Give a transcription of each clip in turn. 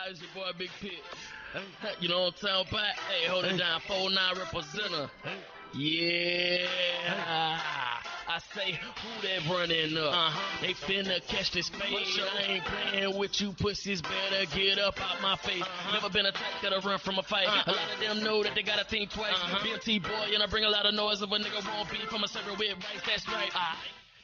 It's your boy Big Pit. You know what I'm talking about? Hey, hold it down. 4-9 representer. Yeah. I say, who that running up? They finna catch this fade. I ain't playing with you pussies. Better get up out my face. Never been a type that'll run from a fight. A lot of them know that they gotta think twice. BMT boy, and I bring a lot of noise of a nigga won't be from a server with rice. That's right.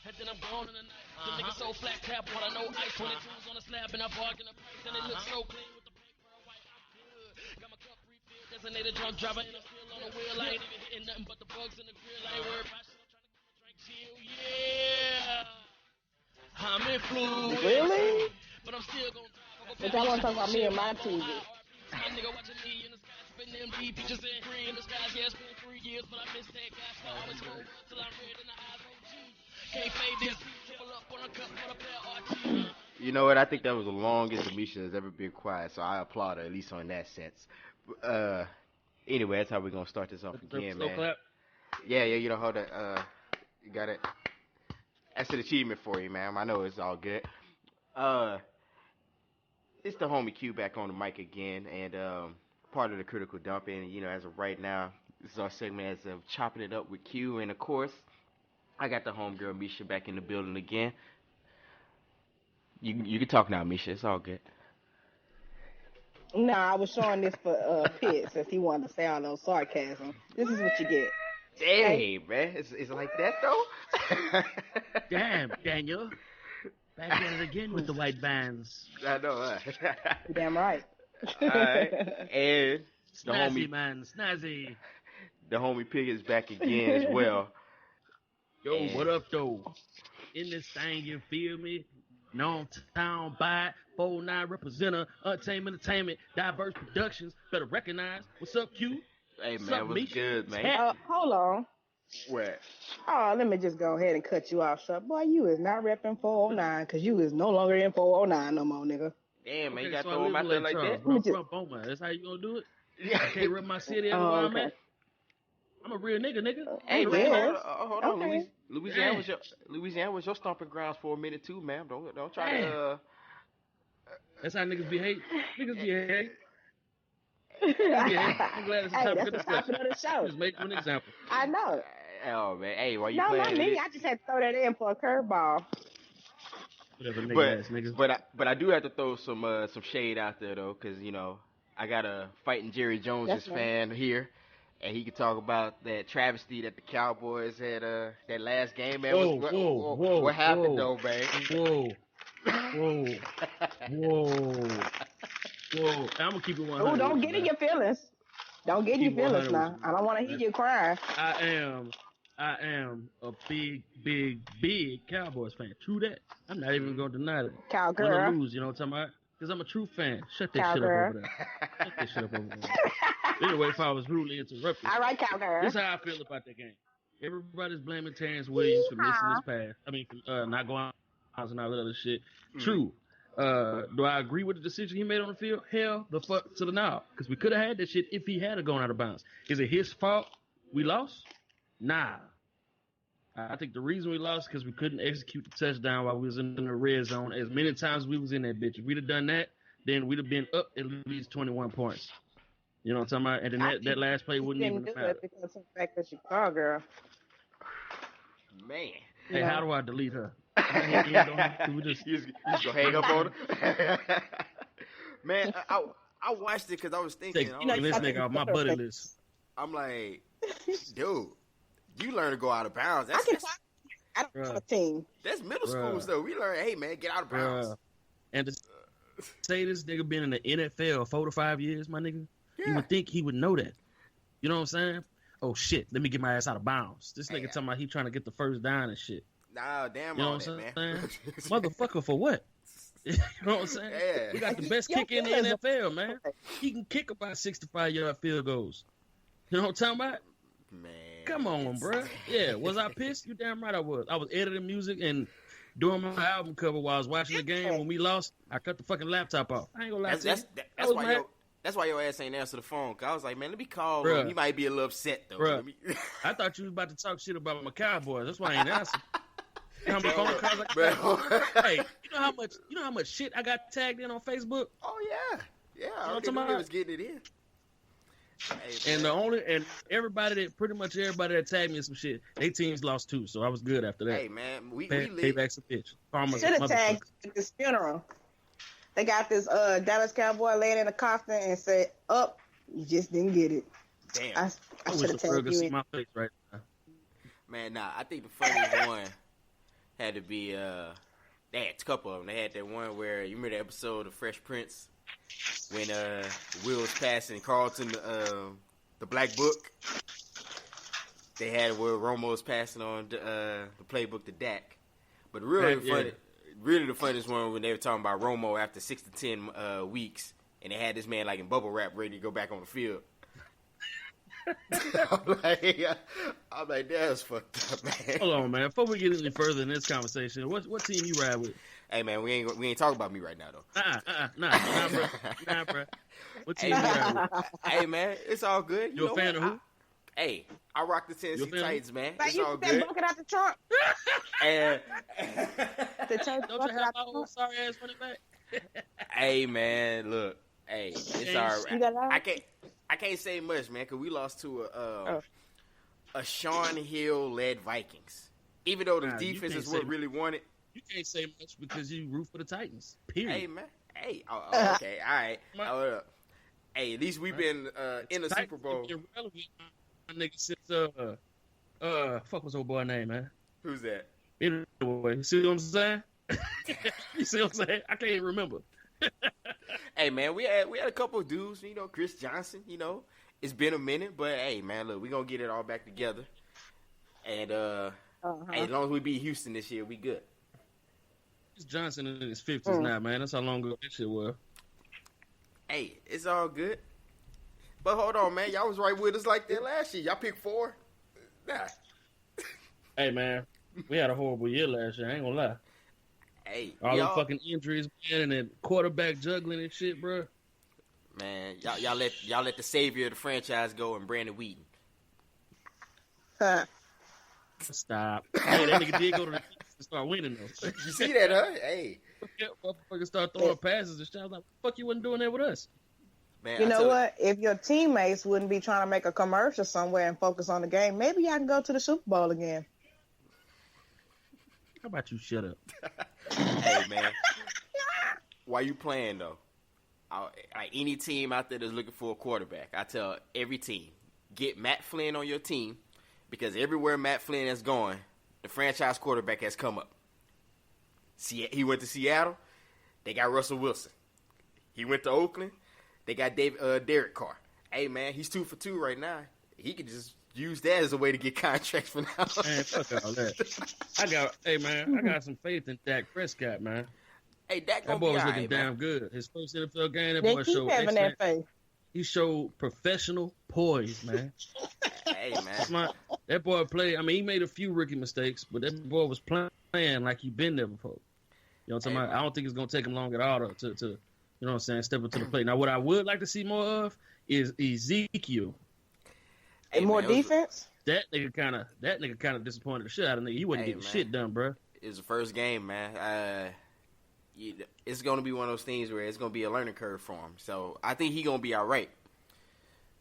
And then I'm gone in the night. The nigga so flat cap, all I know ice. 22s on the slab and I bargain the price. And it looks so clean with the brake pearl white. I'm good. Got my cup refilled. Designated drunk driver and I'm still on the wheel. I ain't even hitting nothing but the bugs in the grill. I ain't worried about shit. I'm trying to get my drink chill. Yeah. I'm in fluid. Really? But I'm still gonna drive. But y'all want to talk about me and my TV. My nigga watching me in the sky, spinning them deep pictures in green in the skies. Yeah, it's been 3 years, but I miss that guy. So I always hold up till I'm red in the eyes. Can't fade this. Triple up on a cup for a pair of RT. You know what? I think that was the longest Amisha has ever been quiet, so I applaud her, at least on that sense. Anyway, that's how we're going to start this off again, man. Clap. Yeah, you know, hold it. You got it. That's an achievement for you, man. I know it's all good. It's the homie Q back on the mic again, and part of the Critical Dumping. You know, as of right now, this is our segment as of chopping it up with Q, and of course, I got the homegirl Misha back in the building again. You can talk now, Misha. It's all good. No, I was showing this for Pitt since he wanted to sound on sarcasm. This is what you get. Dang, man. It's like that, though? Damn, Daniel. Back at it again with the white bands. I know, Damn right. All right. And the Snazzy, homie, man. Snazzy. the homie Pig is back again as well. Yo, what up, though? In this thing, you feel me? Non-town by 4-9 representer, Untamed Entertainment, Diverse Productions. Better recognize. What's up, Q? Hey, What's man, up, what's Misha? good, man? Hold on. What? Oh, let me just go ahead and cut you off, sir. Boy, you is not repping 409 because you is no longer in 409 no more, nigga. Damn, man, you got to so throw him out there like that? Bro, from Beaumont. That's how you gonna do it? Yeah. I can't rep my city everywhere I'm at. I'm a real nigga. Hey, Oh, man, yes. hold on. Okay. Louisiana was your stomping grounds for a minute, too, man. Don't try to, That's how niggas behave. Niggas behave. I'm glad it's a Hey, topic that's of the discussion. topic of the show. Just make an example. I know. Oh, man. Hey, why you No, playing not me. this? I just had to throw that in for a curveball. Whatever, nigga ass niggas. But I do have to throw some shade out there, though, because, you know, I got a Fighting Jerry Jones That's right. fan here. And he can talk about that travesty that the Cowboys had that last game, man. Whoa, what happened, though, man? Whoa. I'm gonna keep it 100. Oh, don't get in your feelings. Don't get in your Keep feelings 100 now. with you. I don't want to hear you crying. I am a big Cowboys fan. True that. I'm not even gonna deny that. Cowgirl. Win or lose, you know what I'm talking about? Because I'm a true fan. Shut that shit up Cowgirl. over there. Shut that shit up over there. Anyway, if I was rudely interrupted, All right, cowgirl. this is how I feel about that game. Everybody's blaming Terrence Williams for missing his pass. I mean, for not going out and all that other shit. True. Do I agree with the decision he made on the field? Hell the fuck to the now. Because we could have had that shit if he had gone out of bounds. Is it his fault we lost? Nah. I think the reason we lost is because we couldn't execute the touchdown while we was in the red zone as many times we was in that bitch. If we'd have done that, then we'd have been up at least 21 points. You know what I'm talking about? And then that last play wouldn't even do matter. it because of the fact that you're cowgirl. Man. Hey, Yeah. how do I delete her? We just You just gonna hang up on her? Man, I watched it because I was thinking. take I was- this nigga off my buddy list. I'm like, dude, you learn to go out of bounds. I That's, can that's, talk. I don't have a Bruh. team. that's middle school Bruh. stuff. We learn, hey, man, get out of bounds. Bruh. And to say this nigga been in the NFL 4 to 5 years, my nigga, you Yeah. would think he would know that. You know what I'm saying? Oh shit, let me get my ass out of bounds. This nigga Yeah. talking about he trying to get the first down and shit. Nah, damn You know all what that, I'm man. saying? Motherfucker for what? You know what I'm saying? Yeah. We got the best kicker in the NFL, man. He can kick about 65-yard field goals. You know what I'm talking about? Man. Come on, bro. Yeah, was I pissed? You damn right I was. I was editing music and doing my album cover while I was watching the game. When we lost, I cut the fucking laptop off. I ain't gonna lie to you. That's why mad. that's why your ass ain't answer the phone. Cause I was like, man, let me call Bruh. him. He might be a little upset though. Bruh. Let me- I thought you was about to talk shit about my Cowboys. That's why I ain't answer. You know how many phone calls I got? Bruh. Hey, you know how much shit I got tagged in on Facebook? Oh yeah. Yeah, I You know what already I'm knew talking they was getting it in. Hey, And man. everybody that tagged me in some shit, they teams lost too, so I was good after that. Hey, man, we Pay lit. back some bitch. Karma's a Should have tagged motherfucker. at this funeral. They got this Dallas Cowboy laying in a coffin and said, "Up, you just didn't get it." Damn. I I should wish have the world tagged could you see in. my face right now. Man, nah, I think the funniest one had to be they had a couple of them. They had that one where you remember the episode of Fresh Prince when Will was passing Carlton the black book. They had where Romo was passing on the playbook to Dak. But really the funniest one when they were talking about Romo after 6 to 10 weeks, and they had this man like in bubble wrap ready to go back on the field. I'm like, that's fucked up, man. Hold on, man. Before we get any further in this conversation, what team you ride with? Hey, man, we ain't talking about me right now though. Nah, bro. What team you ride with? Hey, man, it's all good. You a fan of who? I rock the Tennessee Titans, man. Like It's you all put that good. bucket out the trunk. And Don't you have my old sorry ass running back? hey, man, look, hey, it's all right. I can't say much, man, because we lost to a Sean Hill led Vikings. Even though the defense is what really wanted. You can't say much because you root for the Titans. Period. Hey, man. Hey, okay, all right. Hold up. Hey, at least we've been in the Super Bowl. Irrelevant, my nigga, since fuck was old boy name, man? Who's that? Anyway, you see what I'm saying? You see what I'm saying? I can't even remember. Hey, man, we had a couple of dudes, you know, Chris Johnson, you know. It's been a minute, but hey, man, look, we're going to get it all back together. And hey, as long as we beat Houston this year, we good. Chris Johnson in his 50s now, man. That's how long ago that shit was. Hey, it's all good. But hold on, man. Y'all was right with us like that last year. Y'all picked 4. Nah. Hey, man, we had a horrible year last year. I ain't gonna lie. Hey, all the fucking injuries, man, and then quarterback juggling and shit, bro. Man, y'all let the savior of the franchise go and Brandon Wheaton. Stop. Hey, that nigga did go to the Chiefs and start winning though. You see that, huh? Hey, motherfuckers start throwing passes and shit. I was like, "Fuck, you wasn't doing that with us." Man, you know what? If your teammates wouldn't be trying to make a commercial somewhere and focus on the game, maybe y'all can go to the Super Bowl again. How about you shut up? Hey, man. Why you playing, though? Like any team out there that's looking for a quarterback, I tell every team, get Matt Flynn on your team because everywhere Matt Flynn has gone, the franchise quarterback has come up. He went to Seattle. They got Russell Wilson. He went to Oakland. They got Derek Carr. Hey, man, he's 2 for 2 right now. He could just use that as a way to get contracts for now. Man, fuck all that. I got some faith in Dak Prescott, man. Hey, Dak that boy was looking damn good. His first NFL game, that boy showed having that faith. He showed professional poise, man. Hey, man. That boy played. I mean, he made a few rookie mistakes, but that boy was playing like he'd been there before. You know what I'm talking about? I don't think it's going to take him long at all to you know what I'm saying, step into the plate. Now, what I would like to see more of is Ezekiel. And more defense? That nigga kind of disappointed the shit out of nigga. He wasn't getting shit done, bro. It was the first game, man. It's going to be one of those things where it's going to be a learning curve for him. So I think he's going to be all right.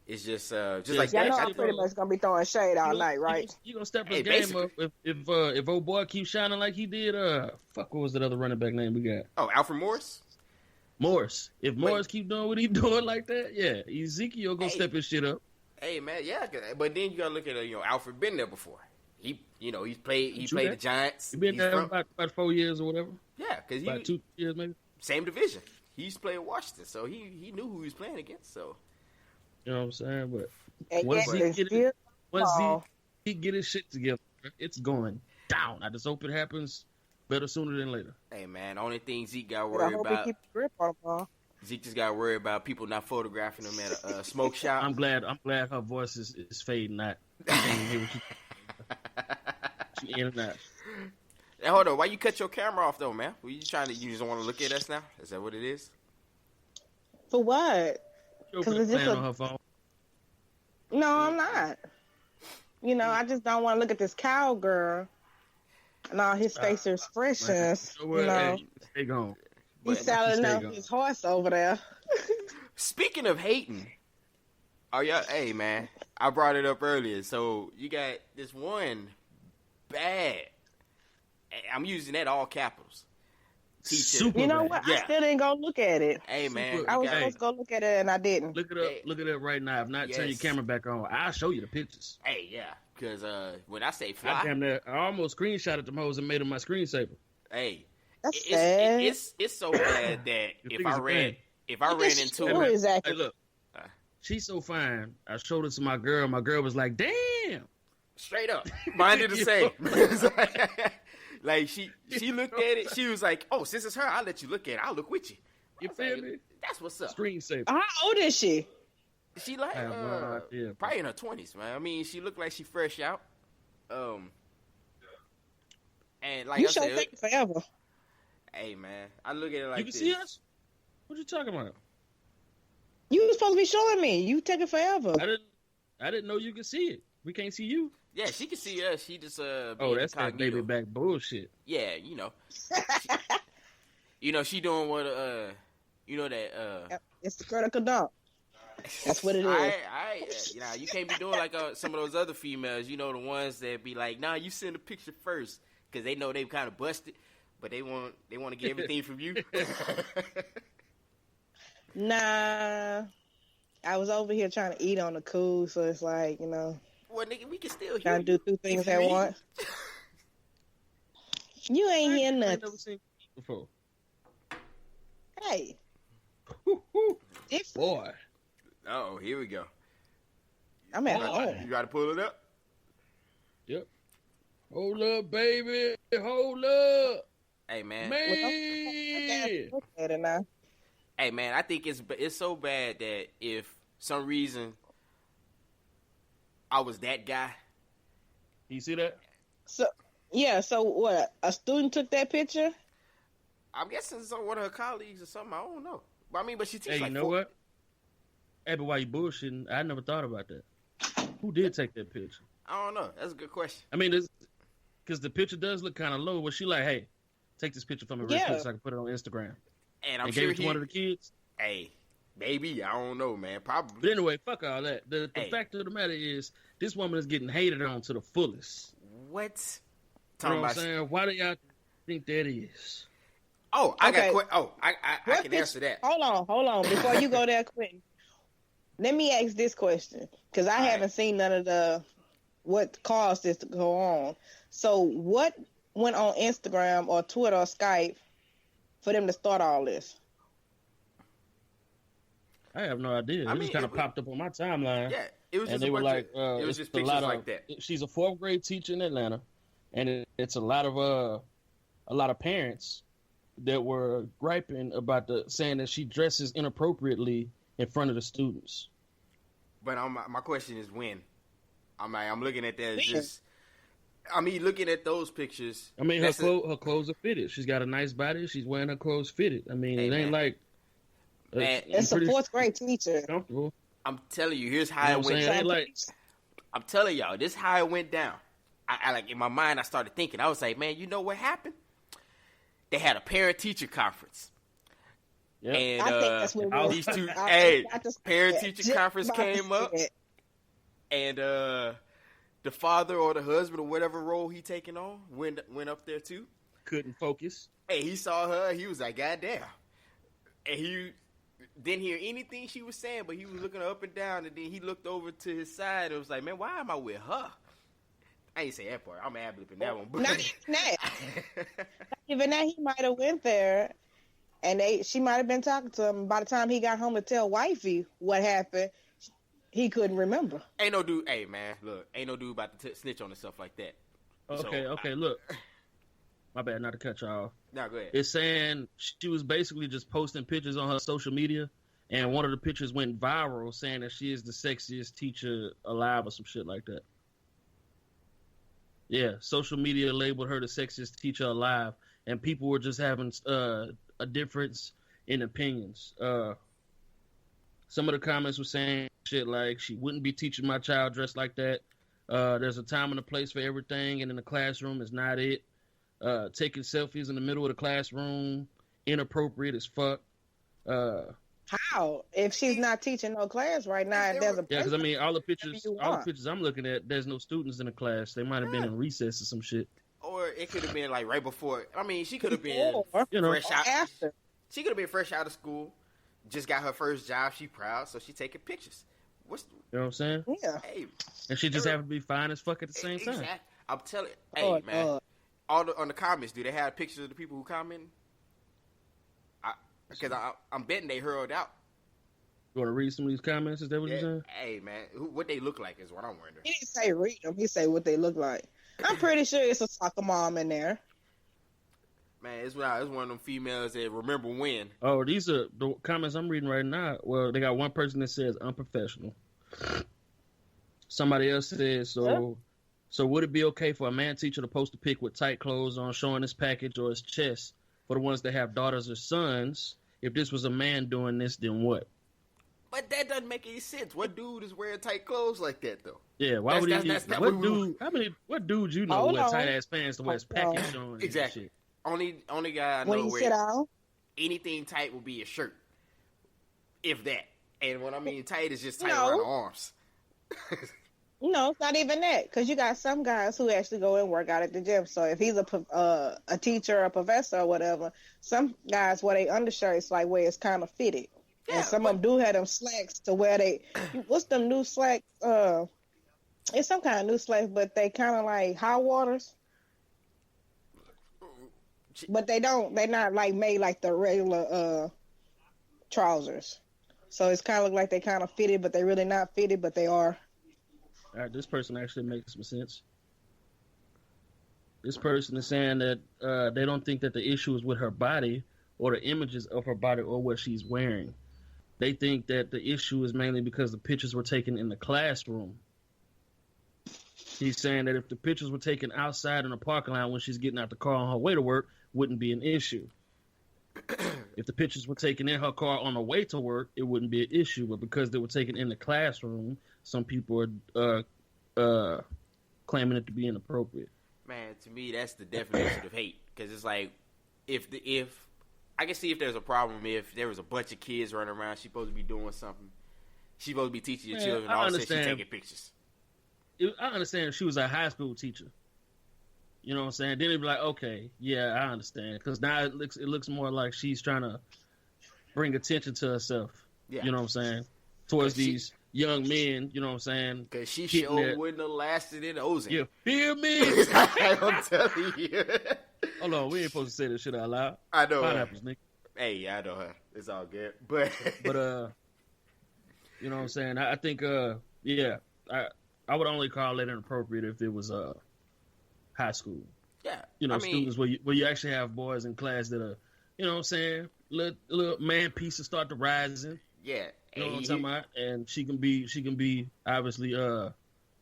It's just like that. I'm pretty much going to be throwing shade all night, right? You going to step his game up if old boy keeps shining like he did. What was that other running back name we got? Oh, Alfred Morris? Morris. If Morris keep doing what he doing like that, yeah, Ezekiel going to step his shit up. Hey, man, yeah. But then you got to look at, Alfred been there before. He played the Giants. He been there about 4 years or whatever. Yeah, because about 2 years maybe. Same division. He used to play at Washington, so he knew who he was playing against. So you know what I'm saying? But once he get his shit together, it's going down. I just hope it happens better sooner than later. Hey, man, the only thing Zeke got worried about. I hope he keep the grip on the ball. Zeke just got worried about people not photographing him at a smoke shop. I'm glad her voice is fading out. She in and out. Hey, hold on. Why you cut your camera off though, man? You just don't want to look at us now? Is that what it is? For what? Because it's just on her phone. No, I'm not. I just don't want to look at this cowgirl and all his face expressions. Stay gone. He's selling up his horse over there. Speaking of hating, hey man, I brought it up earlier. So you got this one bad. I'm using that all capitals. Teacher. Super You know bad. what? Yeah. I still didn't go look at it. Hey man, I was okay. supposed to go look at it and I didn't. Look it up right now. If not, turn your Yes. camera back on. I'll show you the pictures. Hey, yeah, because when I say I fly, almost screenshotted them hoes and made them my screensaver. hey, That's sad. it's so bad that if I ran into Who her, exactly? Hey, look, she's so fine. I showed it to my girl. My girl was like, "Damn." straight up, mine did the same. Like she looked at it. She was like, "Oh, since it's her, I'll let you look at it. I'll look with you." You feel me? That's what's up. Screensaver. How old is she? She like I have no idea. probably in her 20s, man. I mean, she looked like she fresh out. And like You I should said, take it forever. hey man, I look at it like You can this. see us? What you talking about? You were supposed to be showing me. You take it forever. I didn't know you could see it. We can't see you. Yeah, she can see us. She just Oh, that's that baby back bullshit. Yeah, she doing what that It's the critical dump. That's what it is. you can't be doing like some of those other females. You know, the ones that be like, nah, you send a picture first because they know they've kind of busted, but they want to get everything from you. Nah, I was over here trying to eat on the cool, so it's like, Well, nigga, we can still hear trying to do two things at once. You ain't hear I ain't nothing. never seen you before. Hey, different. Boy. Oh, here we go. I'm at You home. got to pull it up. Yep. Hold up, baby. Hold up. Hey, man. Man. Look at it now. Hey, man, I think it's so bad that if some reason I was that guy. You see that? So what? A student took that picture? I'm guessing it's one of her colleagues or something. I don't know. But I mean, but she teaches Hey, like you know what? Hey, but why you bullshitting? I never thought about that. Who did take that picture? I don't know. That's a good question. I mean, because the picture does look kind of low. Was she like, hey, take this picture from me real quick so I can put it on Instagram? And I'm and sure gave it to one of the kids? Hey, maybe. I don't know, man. Probably. But anyway, fuck all that. The fact of the matter is, this woman is getting hated on to the fullest. What? You know what I'm saying? Why do y'all think that is? Oh, I Okay. I can answer that. Hold on. Before you go there, Quentin, let me ask this question because I haven't seen none of what caused this to go on. So, what went on Instagram or Twitter or Skype for them to start all this? I have no idea. It just kind of popped up on my timeline. Yeah, it was just and they were like, it was just a pictures lot of, like that. She's a 4th grade teacher in Atlanta, and it's a lot of parents that were griping about saying that she dresses inappropriately in front of the students. But my question is when. I'm looking at that as just. I mean, looking at those pictures. I mean, her clothes are fitted. She's got a nice body. She's wearing her clothes fitted. I mean, it ain't like. Man, it's a 4th grade teacher. Comfortable. I'm telling you, here's how it went down. I'm telling y'all, this is how it went down. I like in my mind, I started thinking. I was like, man, you know what happened? They had a parent-teacher conference. Yep. And I think that's what it was. these two, I just parent-teacher conference came up, and the father or the husband or whatever role he taking on went up there too. Couldn't focus. Hey, he saw her. He was like, God damn. And he didn't hear anything she was saying, but he was looking up and down, and then he looked over to his side and was like, man, why am I with her? I ain't say that part. I'm ad-libbing that one. But Not even that, he might have went there, and she might have been talking to him. By the time he got home to tell wifey what happened, he couldn't remember. Ain't no dude. Hey, man, look, ain't no dude about to snitch on himself like that. Okay, look. My bad, not to cut you off. No, go ahead. It's saying she was basically just posting pictures on her social media, and one of the pictures went viral saying that she is the sexiest teacher alive or some shit like that. Yeah, social media labeled her the sexiest teacher alive, and people were just having a difference in opinions. Some of the comments were saying shit like, she wouldn't be teaching my child dressed like that. There's a time and a place for everything, and in the classroom is not it. Taking selfies in the middle of the classroom, inappropriate as fuck. How? If she's not teaching no class right now, if there's a Yeah, because I mean, all the pictures want. I'm looking at, there's no students in the class. They might have been in recess or some shit. Or it could have been like right before. I mean, she could have been fresh out. After. She could have been fresh out of school, just got her first job. She proud, so she taking pictures. You know what I'm saying? Yeah. Hey, and she just happened to be fine as fuck at the same time. Exactly. I'm telling. Hey, man. On the comments, do they have pictures of the people who comment? Because I'm betting they hurled out. You want to read some of these comments? Is that what you're saying? Hey, man, what they look like is what I'm wondering. He didn't say read them. He said what they look like. I'm pretty sure it's a soccer mom in there. Man, it's one of them females that remember when. Oh, these are the comments I'm reading right now. Well, they got one person that says unprofessional. Somebody else says, so would it be okay for a man teacher to post a pic with tight clothes on showing his package or his chest for the ones that have daughters or sons? If this was a man doing this, then what? But that doesn't make any sense. What dude is wearing tight clothes like that, though? Yeah, why would he? What dude you know wear tight ass pants to wear his package on? Exactly. Shit? Only guy I know when you sit down, anything tight will be a shirt, if that. And what I mean tight is just tight around the arms. No, it's not even that. Because you got some guys who actually go and work out at the gym. So if he's a teacher, a professor, or whatever, some guys wear their undershirts like where it's kind of fitted. Yeah, and some of them do have them slacks to where they. What's them new slacks? It's some kind of new slacks, but they kind of like high waters. But they're not like made like the regular trousers. So it's kind of like they kind of fitted, but they're really not fitted, but they are. All right, this person actually makes some sense. This person is saying that they don't think that the issue is with her body or the images of her body or what she's wearing. They think that the issue is mainly because the pictures were taken in the classroom. He's saying that if the pictures were taken outside in the parking lot when she's getting out the car on her way to work, wouldn't be an issue. If the pictures were taken in her car on the way to work, it wouldn't be an issue. But because they were taken in the classroom, some people are claiming it to be inappropriate. Man, to me, that's the definition of hate. Because it's like, if I can see if there's a problem if there was a bunch of kids running around, she's supposed to be doing something. She's supposed to be teaching your children. All of a sudden, she's taking pictures. I understand if she was a high school teacher. You know what I'm saying? Then it'd be like, okay, yeah, I understand. Because now it looks more like she's trying to bring attention to herself. Yeah. You know what I'm saying? Towards these young men, you know what I'm saying? Because she sure wouldn't have lasted in Ozone. You feel me? I'm telling you. Hold on, we ain't supposed to say this shit out loud. I know Pineapples, nigga. Hey, I know her. It's all good. But you know what I'm saying? I think, yeah, I would only call it inappropriate if it was high school. Yeah. You know, students where you actually have boys in class that are, you know what I'm saying, little man pieces start to rising. Yeah. You know what I'm talking about? And she can be obviously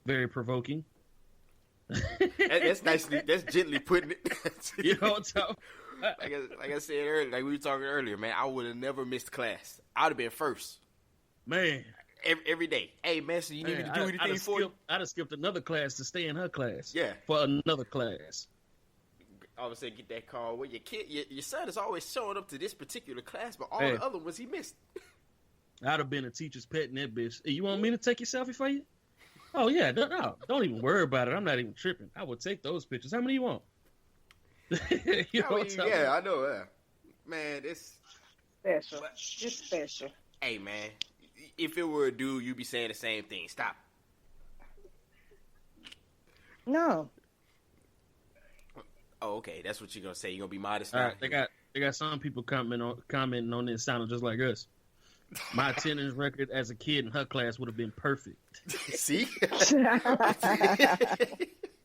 very provoking. That's nicely, that's gently putting it. You know what I'm talking about? Like I said earlier, like we were talking earlier, man, I would have never missed class. I would have been first. Man. Every day. Hey, man, so you need me to do anything for you? I'd have skipped another class to stay in her class. Yeah. For another class. All of a sudden get that call. Well, your son is always showing up to this particular class, but all the other ones he missed. I'd have been a teacher's pet in that bitch. Hey, you want me to take your selfie for you? Oh, yeah. No, don't even worry about it. I'm not even tripping. I will take those pictures. How many you want? I know. Man, it's special. It's special. Hey, man. If it were a dude, you'd be saying the same thing. Stop. No. Oh, okay. That's what you're gonna say. You're gonna be modest. All right. They got some people commenting on this sounding just like us. My attendance record as a kid in her class would have been perfect. See?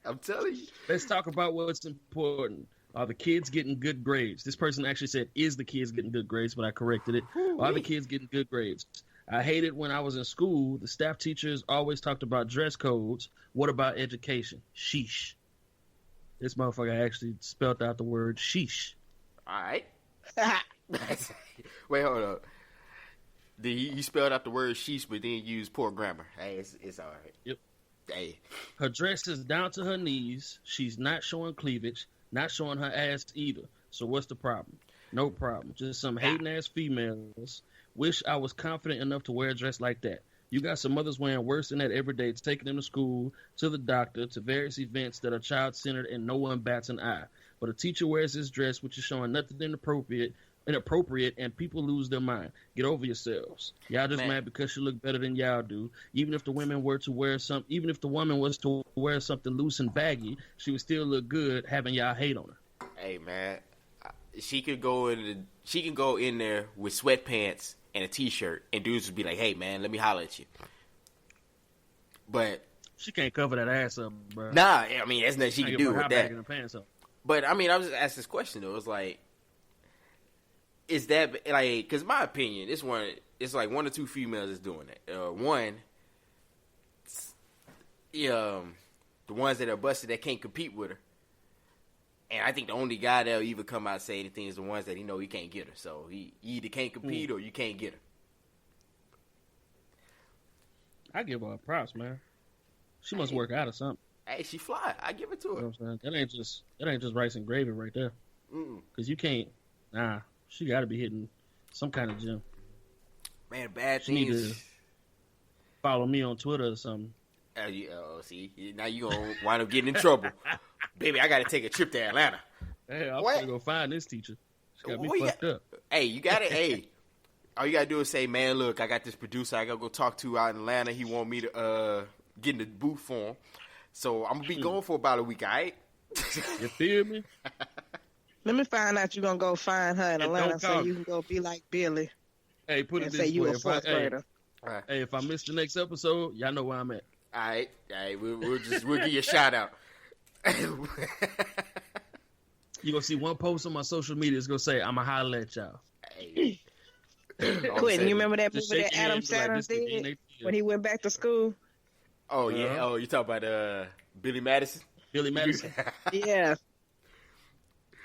I'm telling you. Let's talk about what's important. Are the kids getting good grades? This person actually said, is the kids getting good grades? But I corrected it. Are the kids getting good grades? I hated when I was in school. The staff teachers always talked about dress codes. What about education? Sheesh. This motherfucker actually spelled out the word sheesh. All right. Wait, hold up. He spelled out the word sheesh, but then used poor grammar. Hey, it's all right. Yep. Hey. Her dress is down to her knees. She's not showing cleavage, not showing her ass either. So what's the problem? No problem. Just some hating ass females. Wish I was confident enough to wear a dress like that. You got some mothers wearing worse than that every day, taking them to school, to the doctor, to various events that are child-centered and no one bats an eye. But a teacher wears this dress, which is showing nothing inappropriate, and people lose their mind. Get over yourselves. Y'all just mad because she look better than y'all do. Even if the woman was to wear something loose and baggy, she would still look good having y'all hate on her. Hey man, she can go in there with sweatpants and a t-shirt, and dudes would be like, "Hey man, let me holler at you." But she can't cover that ass up, bro. Nah, I mean there's nothing she can do with that. Pants up. But I mean, I was just asked this question though. It's like, is that like? Because my opinion, it's like one or two females is doing it. One, the ones that are busted that can't compete with her. And I think the only guy that'll even come out and say anything is the ones that he know he can't get her. So he either can't compete or you can't get her. I give her props, man. She must work out or something. Hey, she fly. I give it to her. You know what I'm saying? That ain't just rice and gravy right there. Because you can't. Nah, she got to be hitting some kind of gym. Man, bad she things. Need to follow me on Twitter or something. See, now you gonna wind up getting in trouble. Baby, I gotta take a trip to Atlanta. Hey, I'm gonna go find this teacher. She got me fucked up. Hey, you gotta, all you gotta do is say, man, look, I got this producer I gotta go talk to out in Atlanta. He want me to get in the booth for him. So I'm gonna be going for about a week, all right? You feel me? Let me find out you're gonna go find her in Atlanta so you can go be like Billy. Hey, put it this way. You a fourth grader. Hey, if I miss the next episode, y'all know where I'm at. All right, we'll give you a shout out. You gonna see one post on my social media. It's gonna say, "I'ma holler at y'all." Hey. Quentin, you remember that movie that Adam Sandler did when he went back to school? Oh yeah. Oh, you talk about Billy Madison? Billy Madison. Yeah.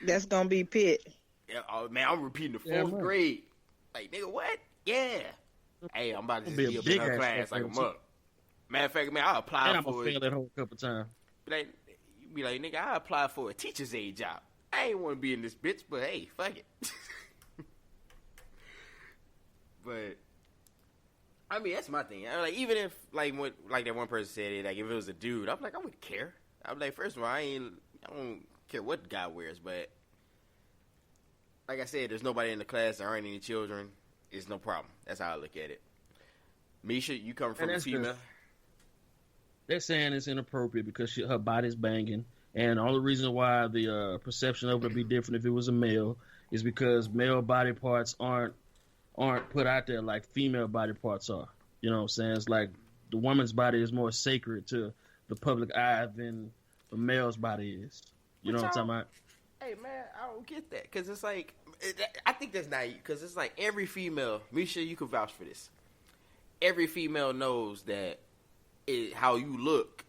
That's gonna be Pitt. Yeah, oh man, I'm repeating the fourth grade. Like, nigga, what? Yeah. Hey, I'm about to just be up in her class like a mug. Matter of fact, man, I applied for it. I'm that whole couple times. Like, you be like, nigga, I applied for a teacher's aide job. I ain't want to be in this bitch, but hey, fuck it. But I mean, that's my thing. Like, even if like that one person said it, like if it was a dude, I'm like, I wouldn't care. I'm like, first of all, I don't care what the guy wears, but like I said, there's nobody in the class, there aren't any children. It's no problem. That's how I look at it. Misha, you come from a female. They're saying it's inappropriate because her body's banging, and the only reason why the perception of it would be different if it was a male is because male body parts aren't put out there like female body parts are. You know what I'm saying? It's like the woman's body is more sacred to the public eye than the male's body is. You know what I'm talking about? Hey, man, I don't get that because it's like, I think that's naive because it's like every female, Misha, you can vouch for this. Every female knows that how you look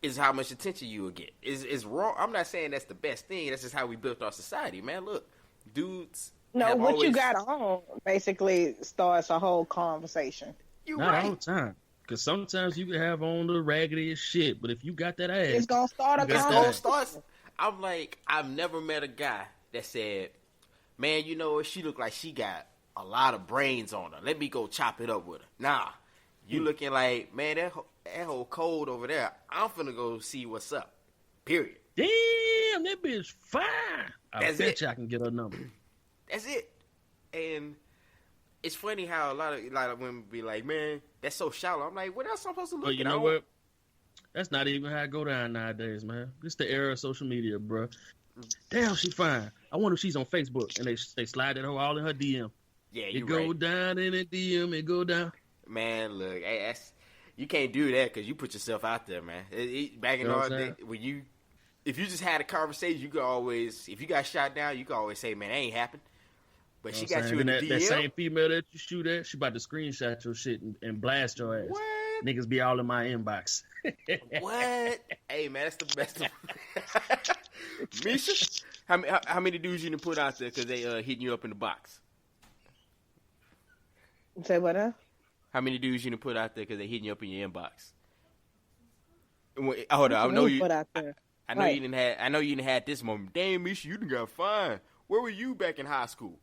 is how much attention you will get. It's wrong. I'm not saying that's the best thing. That's just how we built our society, man. Look, dudes. No, what you got on basically starts a whole conversation. Not all the time. Because sometimes you can have on the raggediest shit, but if you got that ass, it's going to start a conversation. I'm like, I've never met a guy that said, man, you know what? She look like she got a lot of brains on her. Let me go chop it up with her. Nah. You looking like, man, that whole cold over there, I'm finna go see what's up. Period. Damn, that bitch fine. I bet you I can get her number. That's it. And it's funny how a lot of women be like, man, that's so shallow. I'm like, what else am I supposed to look at? You know what? That's not even how it go down nowadays, man. This the era of social media, bro. Damn, she fine. I wonder if she's on Facebook and they slide that hoe all in her DM. Yeah, it go down in the DM. It go down. Man, look, you can't do that because you put yourself out there, man. Back in the day, if you just had a conversation, you could always, if you got shot down, you could always say, man, that ain't happened. But she got you in the DM. That same female that you shoot at, she about to screenshot your shit and blast your ass. What? Niggas be all in my inbox. What? Hey, man, that's the best. Misha, how many dudes you done put out there because they hitting you up in the box? Say what now? How many dudes you done put out there because they hitting you up in your inbox? Hold on, I know you. Put out there. I know you didn't have this moment. Damn, Misha, you done got fine. Where were you back in high school?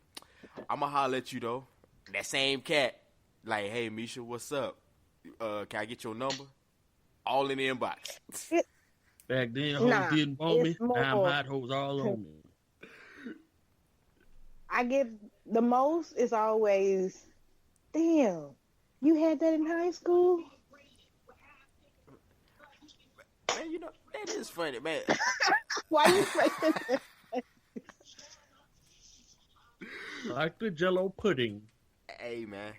I'ma holler at you though. That same cat, like, hey Misha, what's up? Can I get your number? All in the inbox. Back then, hoes didn't want me. more. Now I'm hot hoes all on me. I get the most is always, damn, you had that in high school? Man, you know, that is funny, man. Why you saying that? Like the Jello pudding. Hey, man.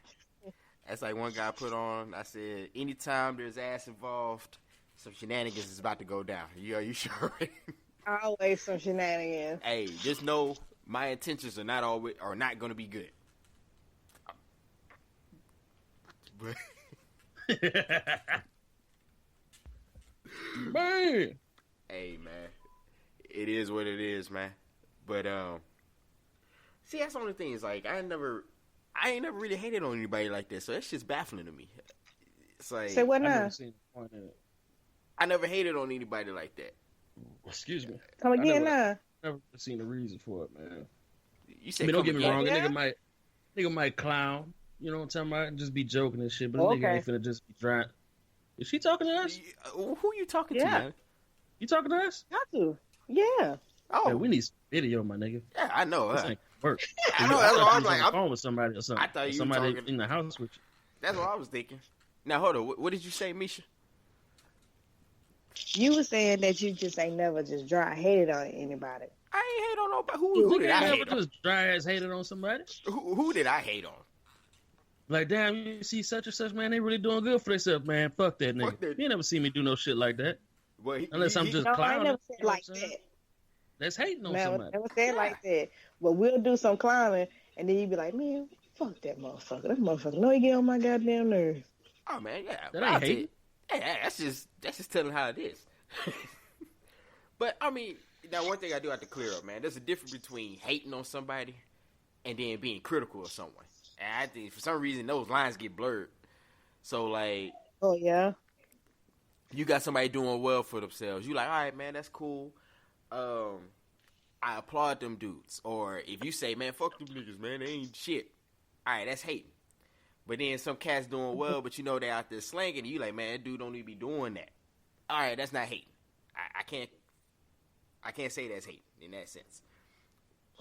That's like one guy put on, I said, anytime there's ass involved, some shenanigans is about to go down. You sure? Always some shenanigans. Hey, just know my intentions are not going to be good. But Man. hey, man, it is what it is, man. But see, that's the only thing is like I ain't never really hated on anybody like that, so that's just baffling to me. It's like Say what now? I never hated on anybody like that. Excuse me. Come again now. Never seen a reason for it, man. You said, don't get me wrong. Yeah? A nigga might clown. You know what I'm talking about? And just be joking and shit. But a Okay. nigga ain't finna just be trying. Is she talking to us? Who you talking to, Yeah. man? You talking to us? Got to. Yeah. Oh, Yeah, we need some video, my nigga. yeah, I know. This ain't work. I know. That's what I was like. On the phone with somebody or something. I thought you were somebody talking- in the house with you. That's what I was thinking. Now hold on. What did you say, Misha? You were saying that you just ain't never just dry hated on anybody. I ain't hate on nobody. Who did I Nigga hate never on? just dry ass hated on somebody. Who did I hate on? Like, damn, you see such and such, man, they really doing good for themselves, man. Fuck that nigga. Fuck that. You ain't never seen me do no shit like that. Well, Unless I'm just No, I clowning. ain't never said You know like what I'm saying? that. That's hating on Man, I somebody. never said like that. But we'll do some clowning, and then you be like, man, fuck that motherfucker. That motherfucker know he get on my goddamn nerves. Oh man, yeah. That ain't hating. Yeah, that's just telling how it is. But I mean, now one thing I do have to clear up, man. There's a difference between hating on somebody and then being critical of someone. And I think for some reason those lines get blurred. So like, Oh, yeah? you got somebody doing well for themselves. You like, all right, man, that's cool. I applaud them dudes. Or if you say, man, fuck them niggas, man, they ain't shit. All right, that's hating. But then some cats doing well, but you know they out there slanging. And you like, man, that dude don't need to be doing that. All right, that's not hating. I can't say that's hating in that sense.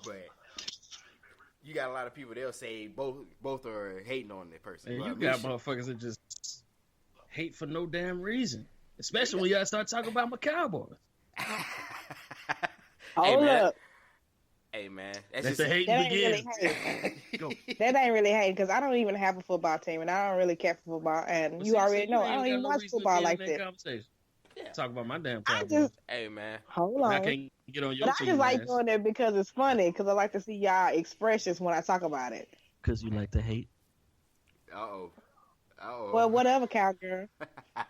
But you got a lot of people, they'll say both are hating on that person. And Well, you got Misha- motherfuckers that just hate for no damn reason. Especially when y'all start talking about my Cowboys. Hold man. up. Hey man, That's the hate That ain't begins. really hating. Go. That ain't really hating, because I don't even have a football team, and I don't really care for football. And Well, you see, already know, ain't I don't got even no watch reason to football be like in that. Conversation. Yeah. Talk about my damn I Cowboys. just, Hey man, hold I on. can't get on your But I team, just like ass. doing it because it's funny, because I like to see y'all expressions when I talk about it. Because you like to hate. uh-oh. Well, whatever, cowgirl. See what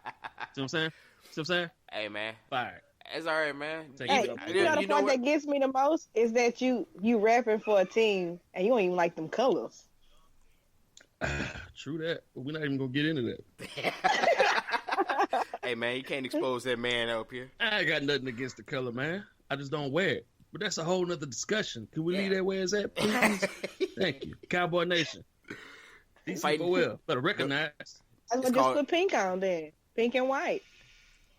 I'm saying? See what I'm saying? Hey man, Fire. it's all right, man. Take Hey, it up. you know the part that gets me the most is that you rapping for a team and you don't even like them colors. True that. But we're not even going to get into that. Hey man, you can't expose that man up here. I ain't got nothing against the color, man. I just don't wear it. But that's a whole nother discussion. Can we leave that where it's at, please? Thank you. Cowboy Nation. These Fighting- people well. Better recognize. I It's just called- put pink on then. Pink and white.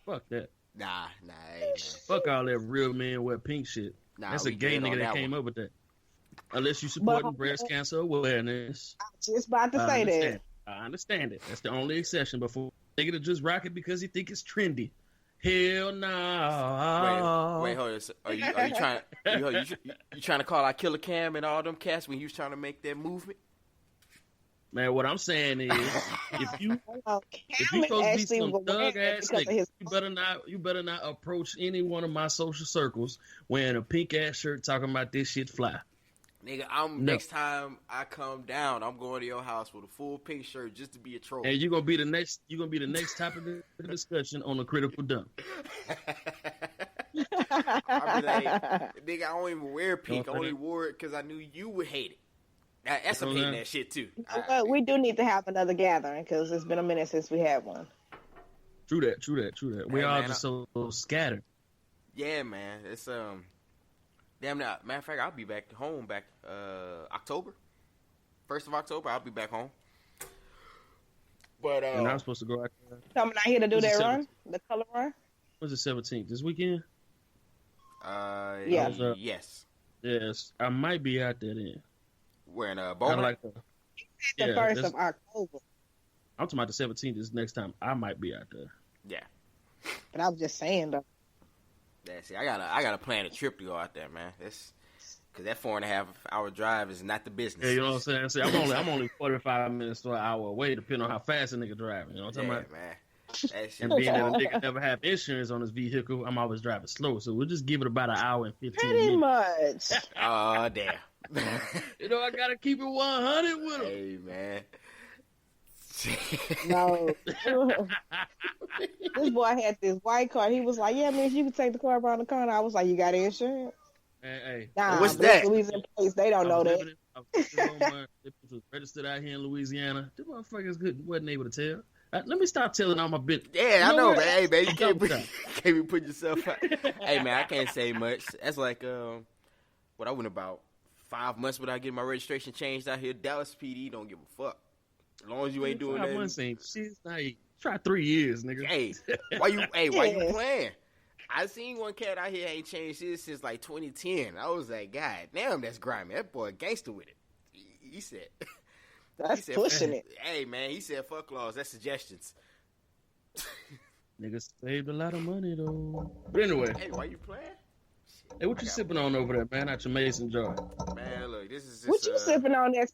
Fuck that. Nah, hey man. Fuck all that real men wear pink shit. Nah, That's we a gay good on nigga that came one. up with that. Unless you supporting But- breast cancer awareness. Just about to say that. I understand it. That's the only exception. Before nigga to just rock it because he think it's trendy. Hell no. Wait, hold on. Are you trying? You trying to call out Killer Cam and all them cats when he was trying to make that movement? Man, what I'm saying is, if you Oh, if Cam you supposed to be actually some was wearing thug it ass because of nigga, his- you better not approach any one of my social circles wearing a pink ass shirt talking about this shit fly. Nigga, No. next time I come down, I'm going to your house with a full pink shirt just to be a troll. And you're gonna be the next topic of discussion on a critical dump. I'll be like, nigga, I don't even wear pink. I Don't only forget. wore it because I knew you would hate it. That's some hating that shit too. But we do need to have another gathering because it's been a minute since we had one. True that. We Hey, all man, just so scattered. Yeah, man. It's Damn, now, matter of fact, I'll be back home October. 1st of October, I'll be back home. But and I'm supposed to go out there. Coming out here to do What's that the run, the color run. What's the 17th? This weekend? Yeah. Yes. Yes, I might be out there then. We're in Kinda Beaumont. like The Yeah, 1st that's- of October. I'm talking about the 17th is next time. I might be out there. Yeah. But I was just saying though. Yeah, see, I gotta plan a trip to go out there, man. That's because that 4.5 hour drive is not the business. Yeah, you know what I'm saying? See, I'm only 45 minutes to an hour away, depending on how fast a nigga driving. You know what I'm Yeah, talking about? man. That shit. And being that a nigga never have insurance on his vehicle, I'm always driving slow. So we'll just give it about an hour and 15 Pretty minutes. much. Oh, damn. You know, I gotta keep it 100 with him. Hey, man. No. This boy had this white car. He was like, yeah, man, if you could take the car around the corner. I was like, you got insurance? Hey, Nah, What's but that? Louisiana police, they don't know that. I was registered out here in Louisiana. Them motherfuckers wasn't able to tell. Let me stop telling all my business. Yeah, I know, man. Hey, man, you can't Double be putting yourself out. Hey, man, I can't say much. That's like, what I went about 5 months without getting my registration changed out here. Dallas PD don't give a fuck. As long as you ain't doing 5 that. months ain't shit. Like, try 3 years, nigga. Hey, why you playing? I seen one cat out here ain't changed his since like 2010. I was like, God damn, that's grimy. That boy gangster with it. He said, That's pushing it. Hey, man, he said, fuck laws. That's suggestions. Niggas saved a lot of money, though. But anyway, Hey, why you playing? hey, what you sipping on over there, man? Out your mason jar. Man, look, this is just, What you sipping on that?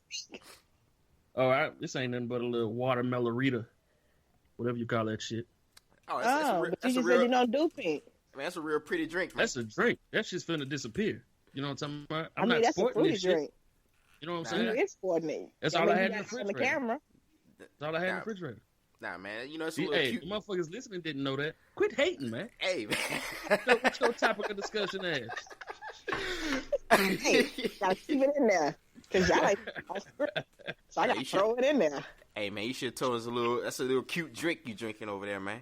Oh, this ain't nothing but a little watermelon Rita. Whatever you call that shit. Oh, But you just said you don't do pink. Man, that's a real pretty drink, man. That's a drink. That shit's finna disappear. You know what I'm talking about? I mean, not that's a sporting fruity this shit. drink. You know what I'm Nah, saying? You is sporting it. That's I all mean, I you had in got the it on the refrigerator. camera. That's all I had in the refrigerator. Nah, man, you know, it's a See, little hey, cute. the motherfuckers listening didn't know that. Quit hating, man. Hey, man. What's your topic of discussion ass? Hey, gotta keep it in there. Cause y'all like, so I gotta you should- throw it in there. Hey, man, you should have told us that's a little cute drink you drinking over there, man.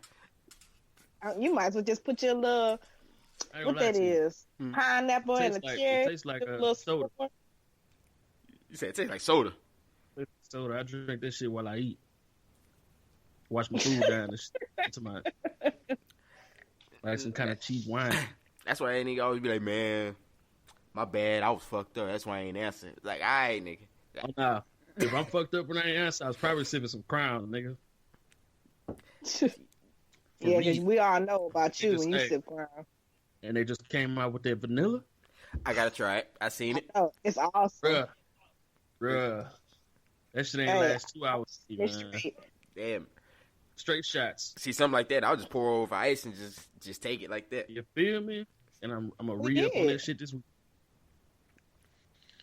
You might as well just put your little, I ain't what gonna lie that to you. is, pineapple and a cherry. It tastes like a a little soda. swirl. You said it tastes like soda. Soda. I drink that shit while I eat. Watch my food down and shit. To my, like some kind of cheap wine. That's why any nigga always be like, man, my bad, I was fucked up. That's why I ain't answering. Like, all right, nigga. Oh, nah. If I'm fucked up when I ain't answer, I was probably sipping some Crown, nigga. Yeah, because we all know about you Just when you say- sip Crown. And they just came out with that vanilla. I gotta try it. I seen it. Oh, it's awesome. Bruh. That shit ain't Hey, last 2 hours, It's man. straight. Damn. Straight shots. See something like that, I'll just pour over ice and just take it like that. You feel me? And I'm gonna We read up on did. that shit this week.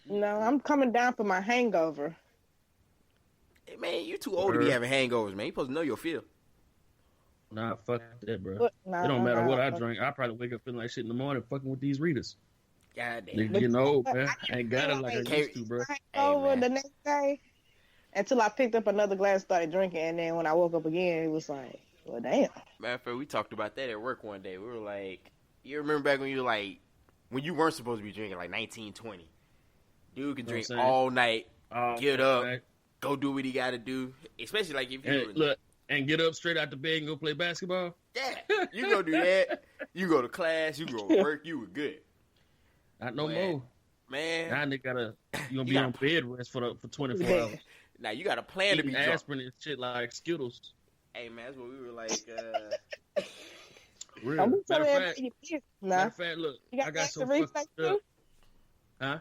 No, I'm coming down for my hangover. Hey, man, you too old to be having hangovers, man. You supposed to know your feel. Nah, fuck that, bro. But, nah, It don't matter what I nah. drink. I probably wake up feeling like shit in the morning fucking with these readers. God damn. Nigga But- getting old, but man. I I ain't got it feel like I like- used to, bro. Hangover man. the next day until I picked up another glass, started drinking, and then when I woke up again, it was like, well, damn. Matter of fact, we talked about that at work one day. We were like, you remember back when you were like, when you weren't supposed to be drinking, like 19, 20. Dude could Know drink what I'm saying? all night, Oh, Get up. man. go do what he got to do. Especially like if you And look, and get up straight out the bed and go play basketball. yeah, you go do that. You go to class, you go to work, you were good. Not no Man. more. Man, Now you gonna You be gotta- on bed rest for 24 Yeah. hours. now you got a plan to be Eating drunk. aspirin and shit like Skittles. Hey, man, that's what we were like, Real. Don't be Matter telling of that fact, to your kids. matter Nah. of fact, look, You got I got acid so reflex fucked too? up. Huh?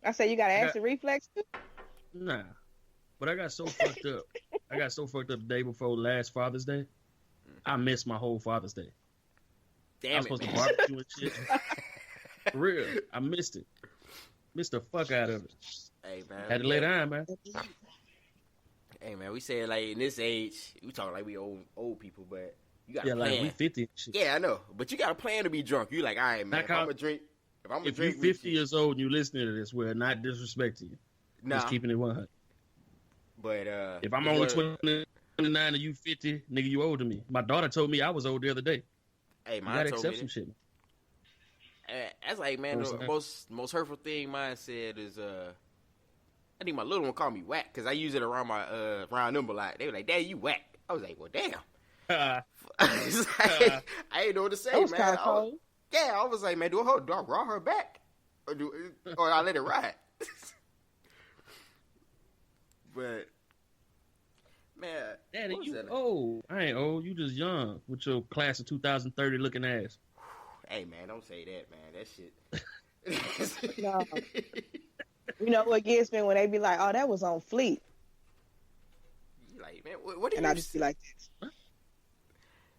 I said you got got- acid reflex too? Nah. But I got so fucked up. I got so fucked up the day before last Father's Day. I missed my whole Father's Day. I damn was it, supposed to man. barbecue and shit. For real. I missed it. Missed the fuck out of it. Hey, man. Had to lay down, man. Hey, man, we said like in this age, we talk like we old people, but you got Yeah, a plan. like we 50 and shit. Yeah, I know, but you got a plan to be drunk. You like, all right, man. Like If how- I'm gonna drink, If you're 50 years old and you listening to this, we're not disrespecting you. nah. Just keeping it 100. But If I'm only 29 and you 50, nigga, you older than me. My daughter told me I was old the other day. hey, You mine gotta told accept me. some shit. That's like, man, the most hurtful thing mine said is, I think my little one called me whack because I use it around my around them a lot. They were like, "Dad, you whack." I was like, "Well, damn." I ain't know what to say, that was man. kind of cold. I was like, man, do I raw her back, or I let it ride? But man, Daddy, you old. I ain't old. You just young with your class of 2030 looking ass. Hey, man, don't say that, man. That shit. No. You know what gets me when they be like, "Oh, that was on Fleet," like, man, what did and you I just be like this.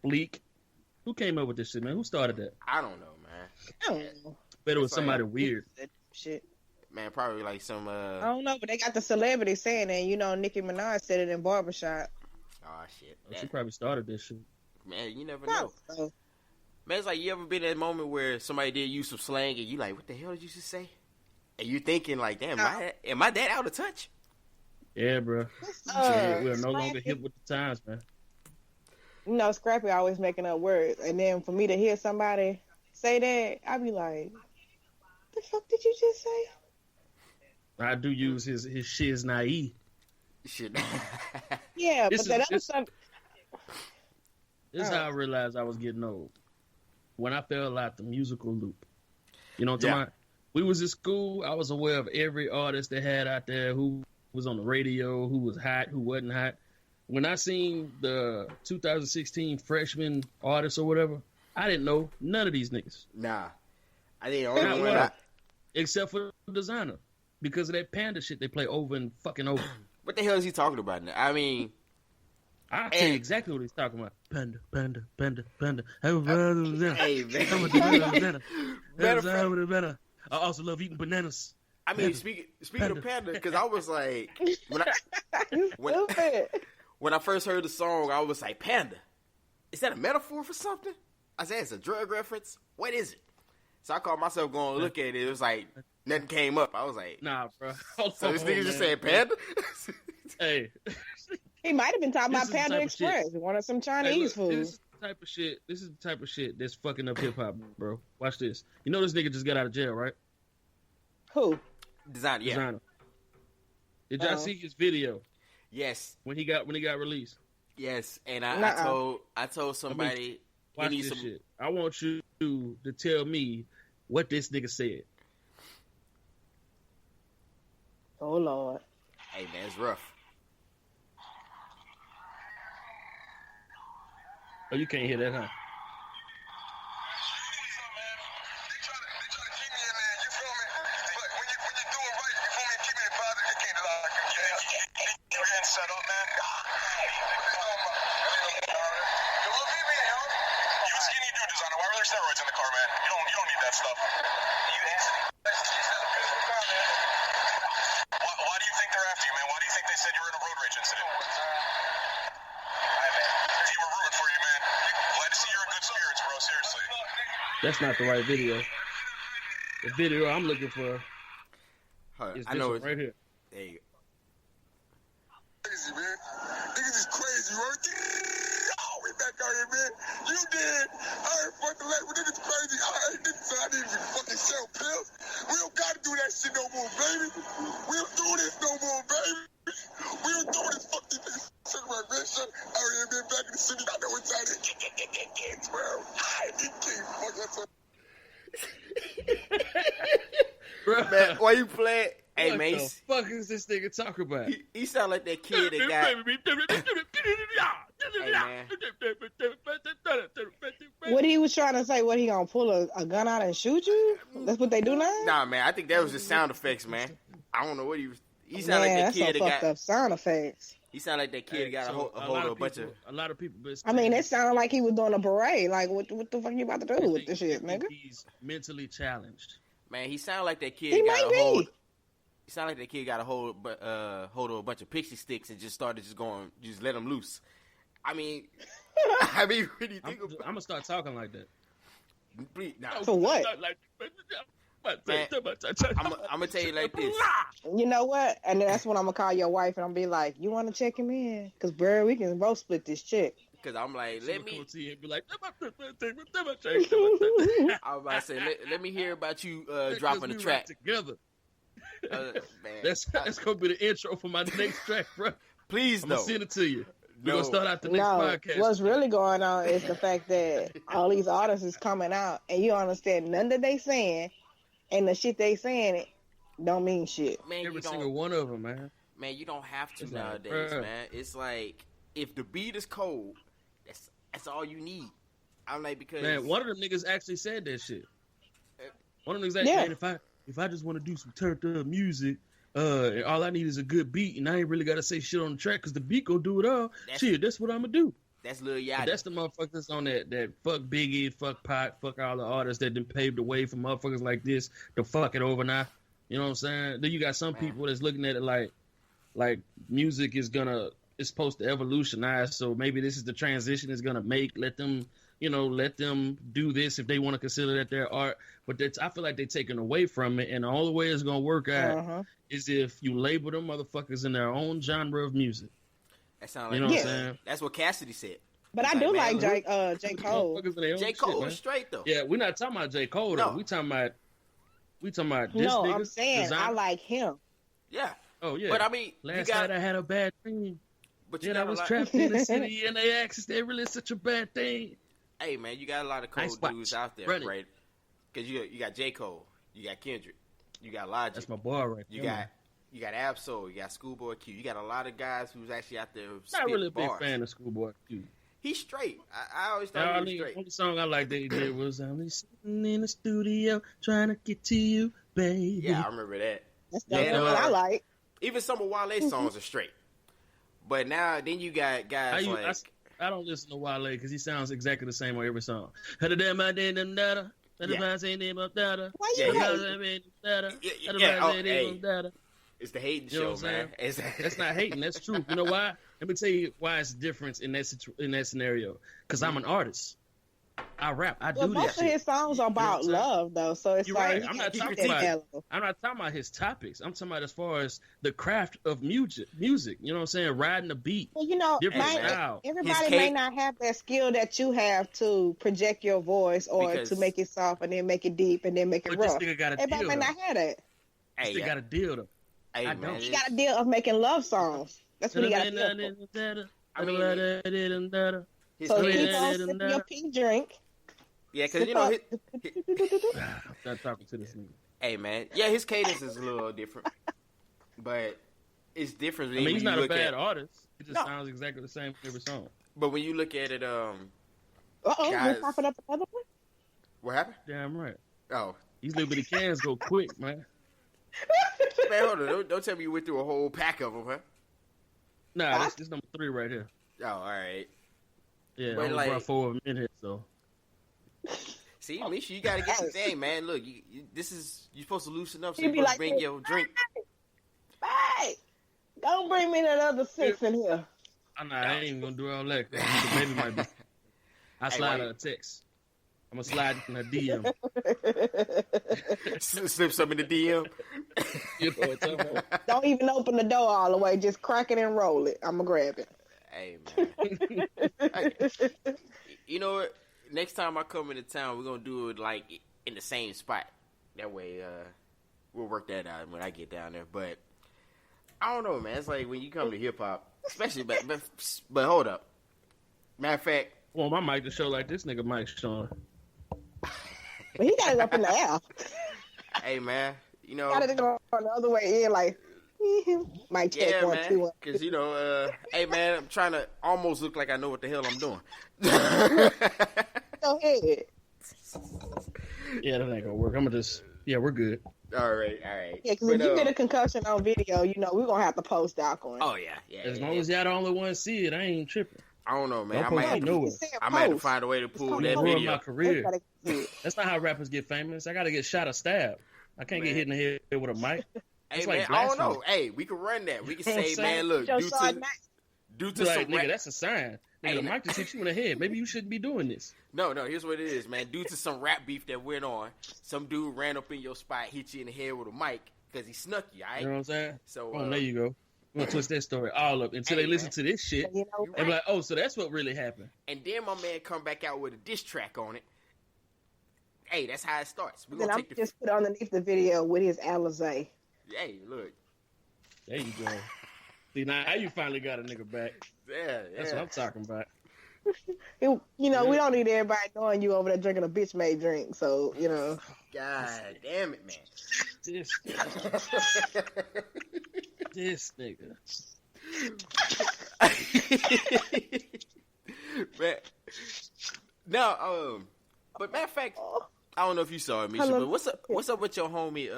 Fleek. Who came up with this shit, man? Who started that? I don't know, man. I don't know. Bet it was somebody weird. Shit. Man, probably like some. I don't know, but they got the celebrity saying it. You know, Nicki Minaj said it in Barbershop. Oh shit. She probably started this shit. Man, you never know. So. Man, it's like, you ever been in that moment where somebody did use some slang and you like, what the hell did you just say? And you thinking like, damn, am I that out of touch? Yeah, bro. We're no longer hip with the times, man. You know, Scrappy always making up words, and then for me to hear somebody say that, I be like, "The fuck did you just say?" I do use his shiz naive. Shit. Yeah, but that other stuff. This is how I realized I was getting old. When I fell out the musical loop. You know what I'm talking about? We was in school. I was aware of every artist they had out there who was on the radio, who was hot, who wasn't hot. When I seen the 2016 freshman artists or whatever, I didn't know none of these niggas. Nah. I think the only one except for Designer. Because of that Panda shit they play over and fucking over. What the hell is he talking about now? I mean, I'll tell you exactly what he's talking about. Panda. Hey, man. I also love eating bananas. I mean, speaking of Panda, because I was like, when I first heard the song, I was like, Panda, is that a metaphor for something? I said, it's a drug reference. What is it? So I called myself going to look at it. It was like, nothing came up. I was like, nah, bro. So this nigga just said Panda? Hey. He might have been talking about Panda Express. He wanted some Chinese food. This is the type of shit that's fucking up hip hop, bro. Watch this. You know this nigga just got out of jail, right? Who? Designer, yeah. Designer. Did y'all see his video? Yes. When he got released. Yes, and I told somebody. Watch this shit. I want you to tell me what this nigga said. Oh Lord. Hey man, it's rough. Oh, you can't hear that, huh? Steroids in the car, man. You don't need that stuff. Why do you think they're after you, man? Why do you think they said you were in a road rage incident? They were rooting for you, man. Glad to see you're in good spirits, bro. Seriously. That's not the right video. The video I'm looking for is this one right here. There you go. Crazy, man. Niggas is crazy, right? Oh, we back out here, man. You did. I heard fucking like when niggas crazy. I heard niggas say I didn't even fucking sell pills. We don't gotta do that shit no more, baby. We don't do this no more, baby. We don't do this fucking niggas. Shut my man, shut. I already been back in the city. I know what time it is, bro. I can't fuck that. Man, why you playing? Hey, what man. What the fuck is this nigga talking about? He sound like that kid that got... Hey, what he was trying to say, what, he gonna pull a gun out and shoot you? That's what they do now? Nah, man, I think that was just sound effects, man. I don't know what he was... He sound like that kid that got... up sound effects. He sound like that kid that got a hold of a bunch of... A lot of people... I mean, it sounded like he was doing a parade. Like, what the fuck you about to do with this shit, nigga? He's mentally challenged. Man, he sound like that kid he got might a hold... be. He sound like that kid got a hold of a bunch of pixie sticks and just started just let them loose. I mean, when you think about it... I'm gonna start talking like that. Please, nah. For what? Man, I'm gonna tell you like this. You know what? And that's when I'm gonna call your wife and I'm be like, you want to check him in? Because, bro, we can both split this check. Cause I'm like, She'll let me. come to you and be like, I was about to say, let me hear about you dropping the track together. Man, That's gonna be the intro for my next track, bro. please I'm no. gonna send it to you. We're No. gonna start out the next No, podcast. what's really going on is the fact that all these artists is coming out, and you understand none that they saying, and the shit they saying it don't mean shit. Man, Every you don't. single one of them, man. Man, you don't have to It's like, nowadays, bruh. man. It's like if the beat is cold, that's all you need. I'm like because Man, one of them niggas actually said that shit. One of them niggas like, Yeah. man, if I just want to do some turned up music, and all I need is a good beat, and I ain't really gotta say shit on the track because the beat gonna do it all. That's what I'm gonna do. that's Lil But Yachty. that's the motherfuckers on that fuck Biggie, fuck Pac, fuck all the artists that done paved the way for motherfuckers like this to fuck it over now. You know what I'm saying? Then you got some people that's looking at it like music is supposed to evolutionize, so maybe this is the transition it's gonna make. Let them do this if they want to consider that their art. But I feel like they're taking away from it, and the only way it's gonna work out is if you label them motherfuckers in their own genre of music. That sounds You like know what I'm saying? That's what Cassidy said. But I He's do man, like J. Cole. Motherfuckers in their own J. shit, Cole man. is straight though. Yeah, we're not talking about J. Cole though. No. We talking about this No, nigga. I'm saying designer. I like him. Yeah, Oh yeah. but I mean, Last you got. night I had a bad dream. But you Yeah, I got a was lot. trapped in the city and they asked, is that really such a bad thing? Hey man, you got a lot of cold Nice watch. dudes out there, Run it. right? Because you got J. Cole, you got Kendrick, you got Logic, That's my boy right you there. got Absol, you got Schoolboy Q. You got a lot of guys who's actually out there. Not spitting really a big bars. fan of Schoolboy Q. He's straight. I always thought he was straight. Only song I like they did was I'm just sitting in the studio trying to get to you, baby. Yeah, I remember that. That's the Yeah, one I like. Even some of Wale's songs are straight. But now, then you got guys like. I don't listen to Wale because he sounds exactly the same on every song. Why you Yeah. It's the hating You know show, what I'm man. That's not hating. That's true. You know why? Let me tell you why it's different in that scenario. Because I'm an artist. I rap. I do Well, this most of shit. his songs are about You know what I'm love, though. So it's You're like right. he I'm can not keep talking it about. mellow. I'm not talking about his topics. I'm talking about as far as the craft of music. You know what I'm saying? Riding the beat. Well, you know, Different style. everybody may not have that skill that you have to project your voice or Because- to make it soft and then make it deep and then make it But this rough. nigga got a Everybody deal. may though. not have that. Hey, They got a deal though. hey, I man, don't. it's- He got a deal of making love songs. That's what he got a deal for. I mean, his So cadence- keep on sipping your pink drink. yeah, because you know, I'm not talking to this nigga. hey man, yeah, his cadence is a little different, but it's different. I mean, he's when not you a look bad at, artist. He just No. sounds exactly the same every song. but when you look at it, Uh-oh, Guys. we're popping up another one? what happened? Damn right. Oh, These little bitty cans go quick, man. man, hold on, don't tell me you went through a whole pack of them, huh? Nah, this number 3 right here. Oh, all right. Yeah, But I only like- brought 4 of them in here, so. See, Misha, you gotta get the thing, man. Look, you're supposed to loosen up so You you be can like bring this. your drink. Hey, don't bring me that other 6 in here. I ain't even gonna do all that. 'Cause the baby might be. I slide her a text. I'm gonna slide in her DM. Slip some in the DM. You know what I'm talking about? Don't even open the door all the way. Just crack it and roll it. I'm going to grab it. Hey, man. Hey, you know what? Next time I come into town, we're going to do it, like, in the same spot. That way, we'll work that out when I get down there. But, I don't know, man. It's like when you come to hip-hop, especially, but hold up. Matter of fact, Well, my mic to show like this nigga mic showing. But he got it up in the air. hey, man, you know. Got it going the other way in, like, might check Yeah, 1, man. 2, 1. Because, you know, hey, man, I'm trying to almost look like I know what the hell I'm doing. Go ahead. Yeah, that ain't gonna work. I'm gonna just. Yeah, we're good. All right. Yeah, because if you get a concussion on video, you know, we're going to have to post that one. Oh, yeah. As long as y'all the only one see it, I ain't tripping. I don't know, man. Don't I might post have me to, nowhere. I might have to find a way to pull called that post. Ruin video. my career. Everybody can see it. That's not how rappers get famous. I gotta get shot or stabbed. I can't get hit in the head with a mic. Hey, It's man, like I don't blasphemy. know. Hey, we can run that. We can You know what say, I'm saying? man, look, Joe due Sard to Mac. Due Like, some nigga, rap- that's a sign. Hey, Nigga, the man. mic just hit you in the head. Maybe you shouldn't be doing this. No, here's what it is, man. Due to some rap beef that went on, some dude ran up in your spot, hit you in the head with a mic because he snuck you, all right? You know what I'm saying? So, Oh, there you go. We're gonna twist that story all up until they listen to this shit. You know, And be like, oh, so that's what really happened. And then my man come back out with a diss track on it. Hey, that's how it starts. We're then gonna I'm take just put underneath the video with his Alizé. Hey, look. There you go. See, now you finally got a nigga back. Yeah. That's what I'm talking about. We don't need everybody knowing you over there drinking a bitch made drink. So, God damn it, man. This nigga. Man. No, but matter of fact, I don't know if you saw it, Misha, but what's up with your homie,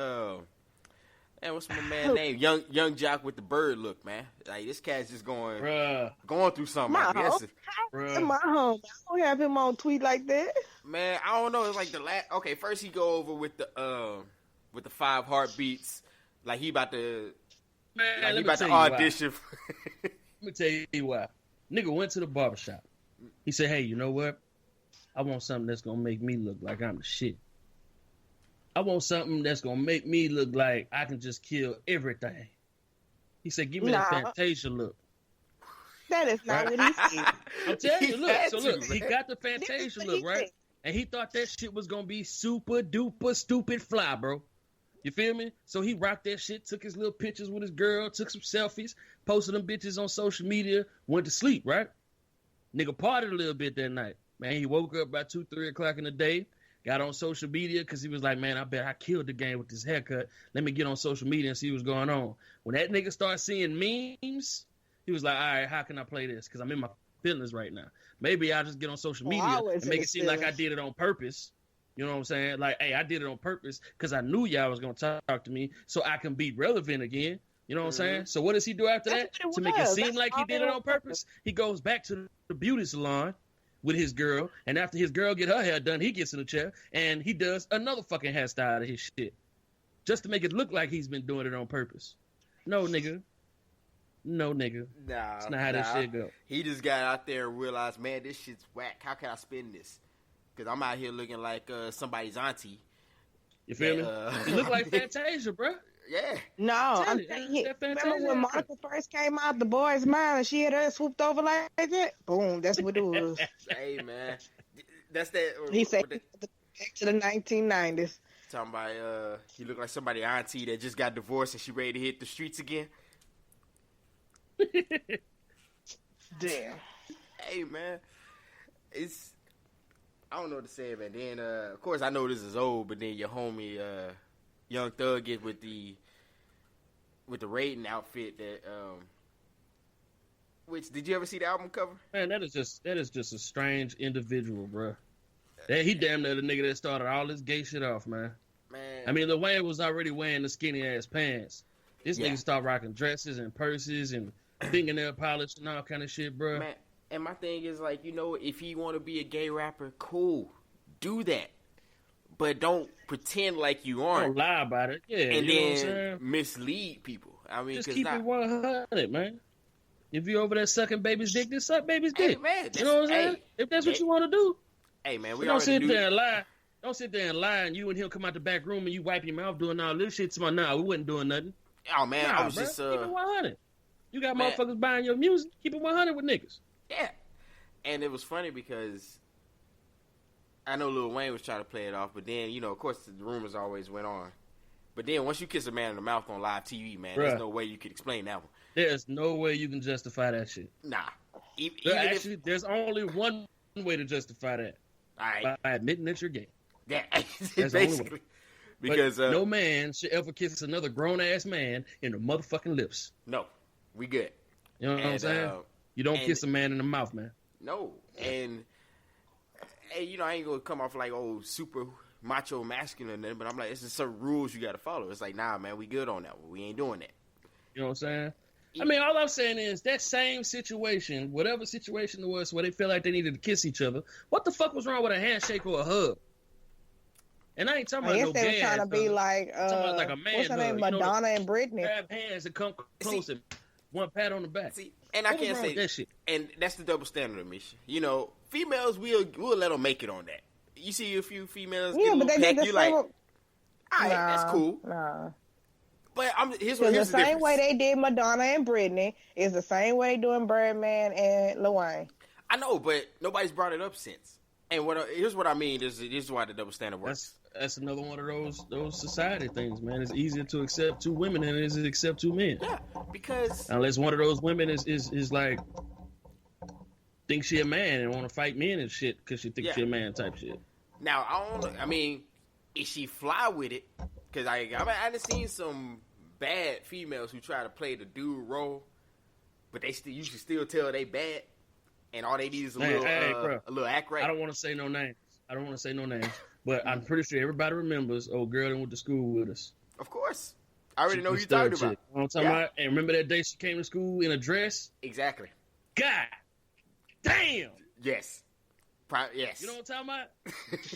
man, what's my man name? Young Jock with the bird look, man. Like, this cat's just going through something. I guess. My home. I don't have him on tweet like that. Man, I don't know. It's like the last. Okay, first he go over with the 5 heartbeats, like he about to, audition. Let me tell you why. Nigga went to the barbershop. He said, "Hey, you know what? I want something that's gonna make me look like I'm the shit. I want something that's gonna make me look like I can just kill everything." He said, "Give me that Fantasia look." That is not what he said. I'm telling you, look. He got the Fantasia look, right? And he thought that shit was gonna be super duper stupid fly, bro. You feel me? So he rocked that shit, took his little pictures with his girl, took some selfies, posted them bitches on social media, went to sleep, right? Nigga partied a little bit that night. Man, he woke up about 2, 3 o'clock in the day, got on social media because he was like, man, I bet I killed the game with this haircut. Let me get on social media and see what's going on. When that nigga started seeing memes, he was like, all right, how can I play this? Because I'm in my feelings right now. Maybe I'll just get on social media and make it seem like I did it on purpose. You know what I'm saying? Like, hey, I did it on purpose because I knew y'all was going to talk to me so I can be relevant again. You know what I'm saying? So what does he do after that? To make it seem like he did it on purpose, he goes back to the beauty salon with his girl, and after his girl get her hair done, he gets in the chair, and he does another fucking hairstyle of his shit. Just to make it look like he's been doing it on purpose. No, nigga. Nah. That's not how that shit go. He just got out there and realized, man, this shit's whack. How can I spin this? Because I'm out here looking like somebody's auntie. You feel me? You look like Fantasia, bro. Yeah. No, I'm telling you. Remember when Monica first came out, the boy's mind, and she had her swooped over like that? Boom, that's what it was. Hey, man. That's that. He said back to the 1990s. Talking about, he looked like somebody's auntie that just got divorced and she ready to hit the streets again. Damn. Hey, man. I don't know what to say, man. Then, of course, I know this is old, but then your homie, Young Thug get with the Raiden outfit that which did you ever see the album cover? Man, that is just a strange individual, bro. He damn near the nigga that started all this gay shit off, man. I mean, Lil Wayne was already wearing the skinny ass pants. This nigga started rocking dresses and purses and fingernail polish and all kind of shit, bro. Man, and my thing is like, if he want to be a gay rapper, cool, do that. But don't pretend like you aren't. Don't lie about it. Yeah, and you then mislead people. I mean, just keep it 100, man. If you over there sucking baby's dick, then suck baby's dick. Hey, man, you know what I'm saying? If that's what you want to do. Hey, man, we don't sit there and lie. Don't sit there and lie and you and him come out the back room and you wipe your mouth doing all this shit. Nah, we wasn't doing nothing. Oh, man, I was just... Keep it 100. You got motherfuckers buying your music. Keep it 100 with niggas. Yeah. And it was funny because I know Lil Wayne was trying to play it off, but then, of course, the rumors always went on. But then once you kiss a man in the mouth on live TV, man, there's no way you could explain that one. There's no way you can justify that shit. Nah. There's only one way to justify that. All right. By admitting that you're gay. Yeah, that's basically. Because no man should ever kiss another grown-ass man in the motherfucking lips. No. We good. You know what I'm saying? You don't kiss a man in the mouth, man. No. And, hey, I ain't going to come off like, super macho masculine or nothing, but I'm like, it's just certain rules you got to follow. It's like, nah, man, we good on that one. We ain't doing that. You know what I'm saying? I mean, all I'm saying is that same situation, whatever situation it was where they felt like they needed to kiss each other, what the fuck was wrong with a handshake or a hug? And I ain't talking about no gay ass. Trying to be like, I'm talking about like a man what's her name, Madonna and Britney. Grab hands and come close and one pat on the back. See, and I can't say that shit. And that's the double standard of Misha. Females, we'll let them make it on that. You see a few females get a little peck, you like, all right, that's cool. Nah. But here's Because the the same difference. way they did Madonna and Britney is the same way they doing Birdman and Lil Wayne. I know, but nobody's brought it up since. And here's what I mean. This is why the double standard works. That's another one of those society things, man. It's easier to accept two women than it is to accept two men. Yeah, because unless one of those women is like thinks she a man and want to fight men and shit because she thinks she a man type shit. Now I mean, is she fly with it? Because I done seen some bad females who try to play the dude role, but you should still tell they bad, and all they need is a little act right. I don't want to say no names. But I'm pretty sure everybody remembers old girl that went to school with us. Of course. I already know who you're talking about. You know what I'm talking about? And remember that day she came to school in a dress? Exactly. God damn. Yes. Yes. You know what I'm talking about?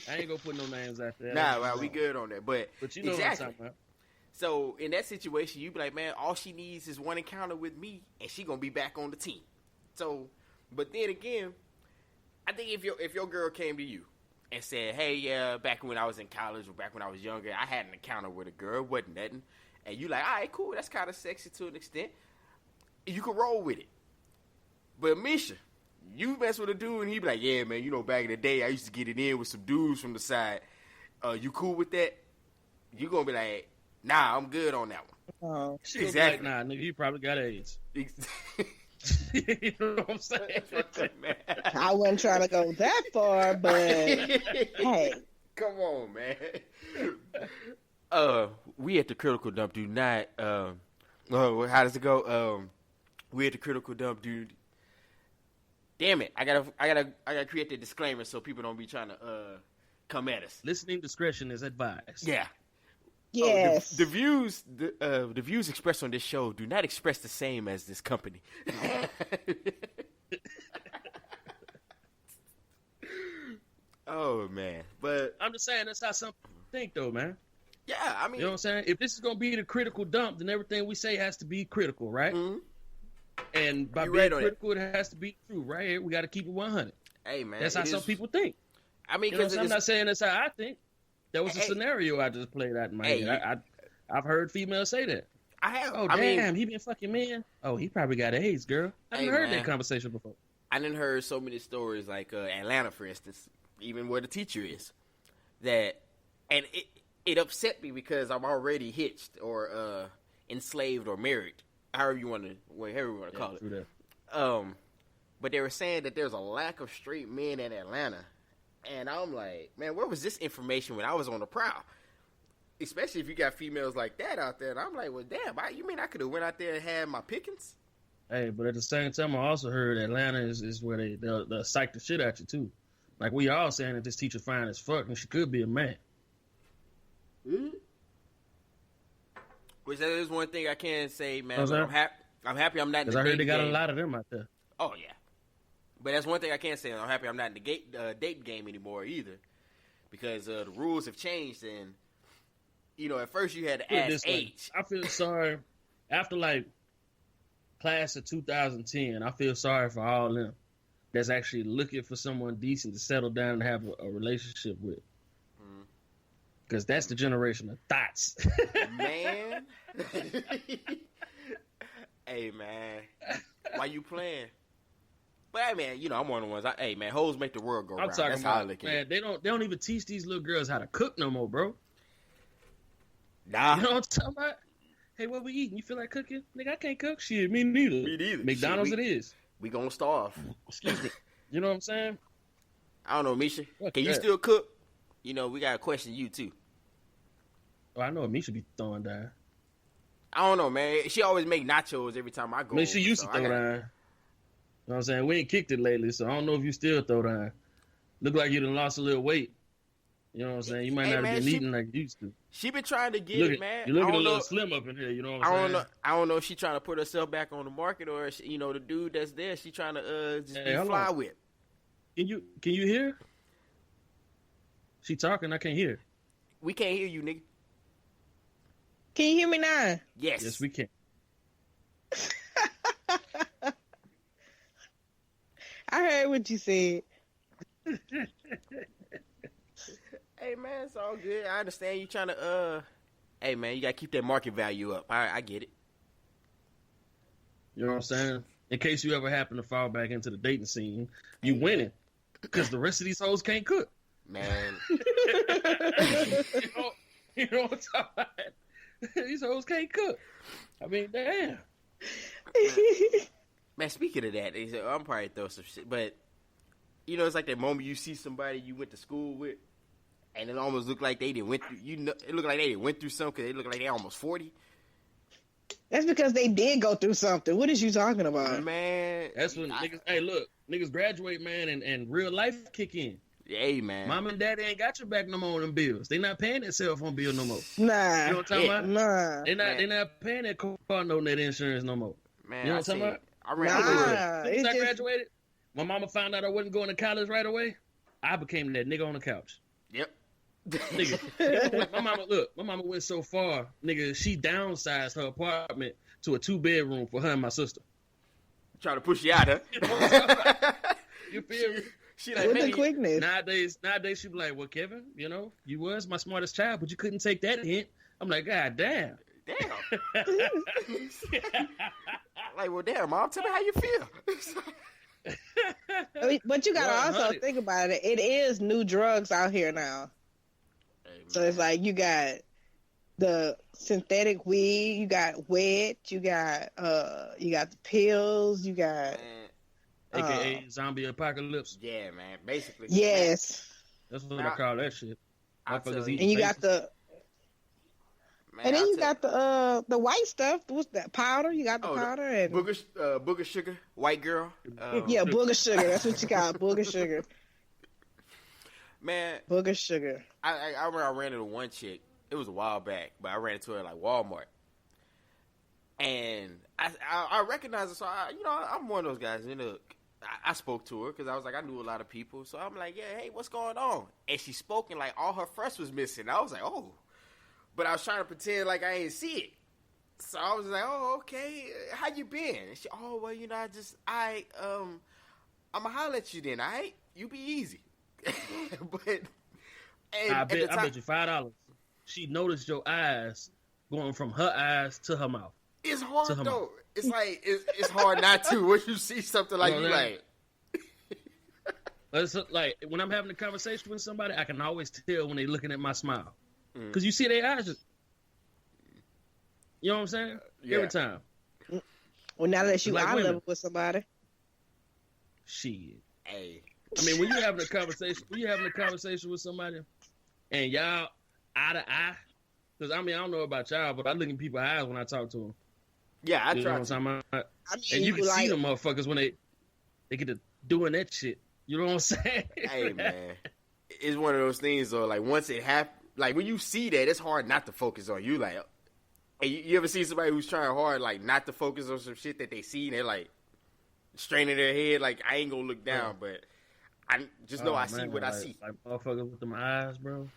I ain't gonna put no names out there. Nah, well, we good on that. But you know what I'm talking about. So in that situation, you be like, man, all she needs is one encounter with me, and she gonna be back on the team. So, but then again, I think if your girl came to you and said, hey, yeah, back when I was in college or back when I was younger, I had an encounter with a girl, wasn't nothing, and you like, all right, cool, that's kind of sexy to an extent, you can roll with it. But Misha, you mess with a dude and he be like, yeah, man, you know, back in the day, I used to get it in with some dudes from the side. You cool with that? You gonna be like, nah, I'm good on that one. Oh, exactly. Like, nah, nigga, you probably got AIDS. You know what I'm saying? I wasn't trying to go that far, but hey. Come on, man. We at the Critical Dump do not, how does it go? We at the Critical Dump, dude. Damn it! I gotta create the disclaimer so people don't be trying to come at us. Listening discretion is advised. Yeah. Yes. The views expressed on this show do not express the same as this company. Oh man, but I'm just saying that's how some people think, though, man. Yeah, I mean, you know what I'm saying? If this is gonna be the critical dump, then everything we say has to be critical, right? Mm-hmm. And by being critical, it has to be true, right? We got to keep it 100. Hey, man, that's how some people think. I mean, because I'm not saying that's how I think. That was a scenario I just played out in my head. I've heard females say that. I have. Oh, damn, he been fucking men. Oh, he probably got AIDS, girl. I haven't heard that conversation before. I didn't heard so many stories like Atlanta, for instance, even where the teacher is. And it upset me because I'm already hitched or enslaved or married, however you want to call it. But they were saying that there's a lack of straight men in Atlanta. And I'm like, man, where was this information when I was on the prowl? Especially if you got females like that out there. And I'm like, well, damn, you mean I could have went out there and had my pickings? Hey, but at the same time, I also heard Atlanta is where they'll psych the shit at you, too. Like, we all saying that this teacher fine as fuck, and she could be a man. Mm-hmm. Which that is one thing I can say, man. I'm happy I'm not in the Because I heard they got game. A lot of them out there. Oh, yeah. But that's one thing I can say. I'm happy I'm not in the date game anymore either. Because the rules have changed. And, you know, at first you had to ask age. I feel sorry. After, like, class of 2010, I feel sorry for all them that's actually looking for someone decent to settle down and have a relationship with. Because that's the generation of thoughts. Man. Hey, man. Why you playing? But, hey, man, you know, I'm one of the ones. Hey, man, hoes make the world go round. That's how I look at it. They don't even teach these little girls how to cook no more, bro. Nah. You know what I'm talking about? Hey, what we eating? You feel like cooking? Nigga, I can't cook. Shit, me neither. Me neither. McDonald's it is. We gonna starve. Excuse me. You know what I'm saying? I don't know, Misha. Can you still cook? You know, we gotta question you, too. Oh, I know Misha be throwing down. I don't know, man. She always make nachos every time I go. I mean, she used to throw down. You know what I'm saying? We ain't kicked it lately, so I don't know if you still throw down. Look like you done lost a little weight. You know what I'm saying? You might not have been eating like you used to. She been trying to get it, man. You're looking a little slim up in here, you know what I'm saying? I don't know if she trying to put herself back on the market or, you know, the dude that's there, she trying to just be fly with. Can you hear? She talking, I can't hear. We can't hear you, nigga. Can you hear me now? Yes. Yes, we can. I heard what you said. Hey, man, it's all good. I understand you trying to, Hey, man, you got to keep that market value up. I get it. You know what I'm saying? In case you ever happen to fall back into the dating scene, you winning. Because the rest of these hoes can't cook. Man. you know what I'm talking about? These hoes can't cook. I mean, damn. Man, speaking of that, I'm probably throw some shit, but you know, it's like that moment you see somebody you went to school with, and it almost looked like they didn't went through. You know, it looked like they didn't went through something because they look like they almost 40. That's because they did go through something. What is you talking about? Man, that's when niggas. Hey, look, niggas graduate, man, and real life kick in. Hey, man. Mom and daddy ain't got your back no more on them bills. They not paying that cell phone bill no more. Nah. You know what I'm talking about? Nah. They not paying that car no net insurance no more. Man, you know what I'm talking about? I graduated, my mama found out I wasn't going to college right away. I became that nigga on the couch. Yep. Nigga, my mama went so far, nigga, she downsized her apartment to a 2-bedroom for her and my sister. Trying to push you out, huh? You feel me? She like, with the quickness. Nowadays she be like, well, Kevin, you know, you was my smartest child, but you couldn't take that hint. I'm like, God damn. Like, well, damn, Mom, tell me how you feel. But you gotta also think about it. It is new drugs out here now. Hey, so it's like you got the synthetic weed, you got wet, you got the pills, you got AKA zombie apocalypse. Yeah, man. Basically. Yes. That's what I call that shit. And you got the and then you got the white stuff. What's that? Powder? You got the powder and booger sugar, white girl. Yeah, booger sugar. That's what you got. Booger sugar. Man, booger sugar. I remember I ran into one chick. It was a while back, but I ran into her at like Walmart, and I recognized her. So I'm one of those guys. You know, I spoke to her because I was like I knew a lot of people. So I'm like, yeah, hey, what's going on? And she spoke and like all her fresh was missing. I was like, oh. But I was trying to pretend like I ain't see it. So I was like, oh, okay. How you been? And she, oh, well, you know, I'm going to holler at you then, all right? You be easy. I bet you $5. She noticed your eyes going from her eyes to her mouth. It's hard, though. It's like, it's hard not to. When you see something like, you like... It's like, when I'm having a conversation with somebody, I can always tell when they're looking at my smile. Because you see their eyes just... You know what I'm saying? Yeah. Every time. Well, now that you eye level with somebody. Shit. Hey. I mean, when you having a conversation with somebody, and y'all eye to eye, because I mean, I don't know about y'all, but I look in people's eyes when I talk to them. Yeah, I try. You know what I'm talking about? I mean, and you can see them motherfuckers when they get to doing that shit. You know what I'm saying? Hey, man. It's one of those things, though, like, once it happens, like, when you see that, it's hard not to focus on you. Like, hey, you ever see somebody who's trying hard, like, not to focus on some shit that they see, and they're, like, straining their head, like, I ain't gonna look down, but I just know I see what I see. Like, motherfuckers with them eyes, bro.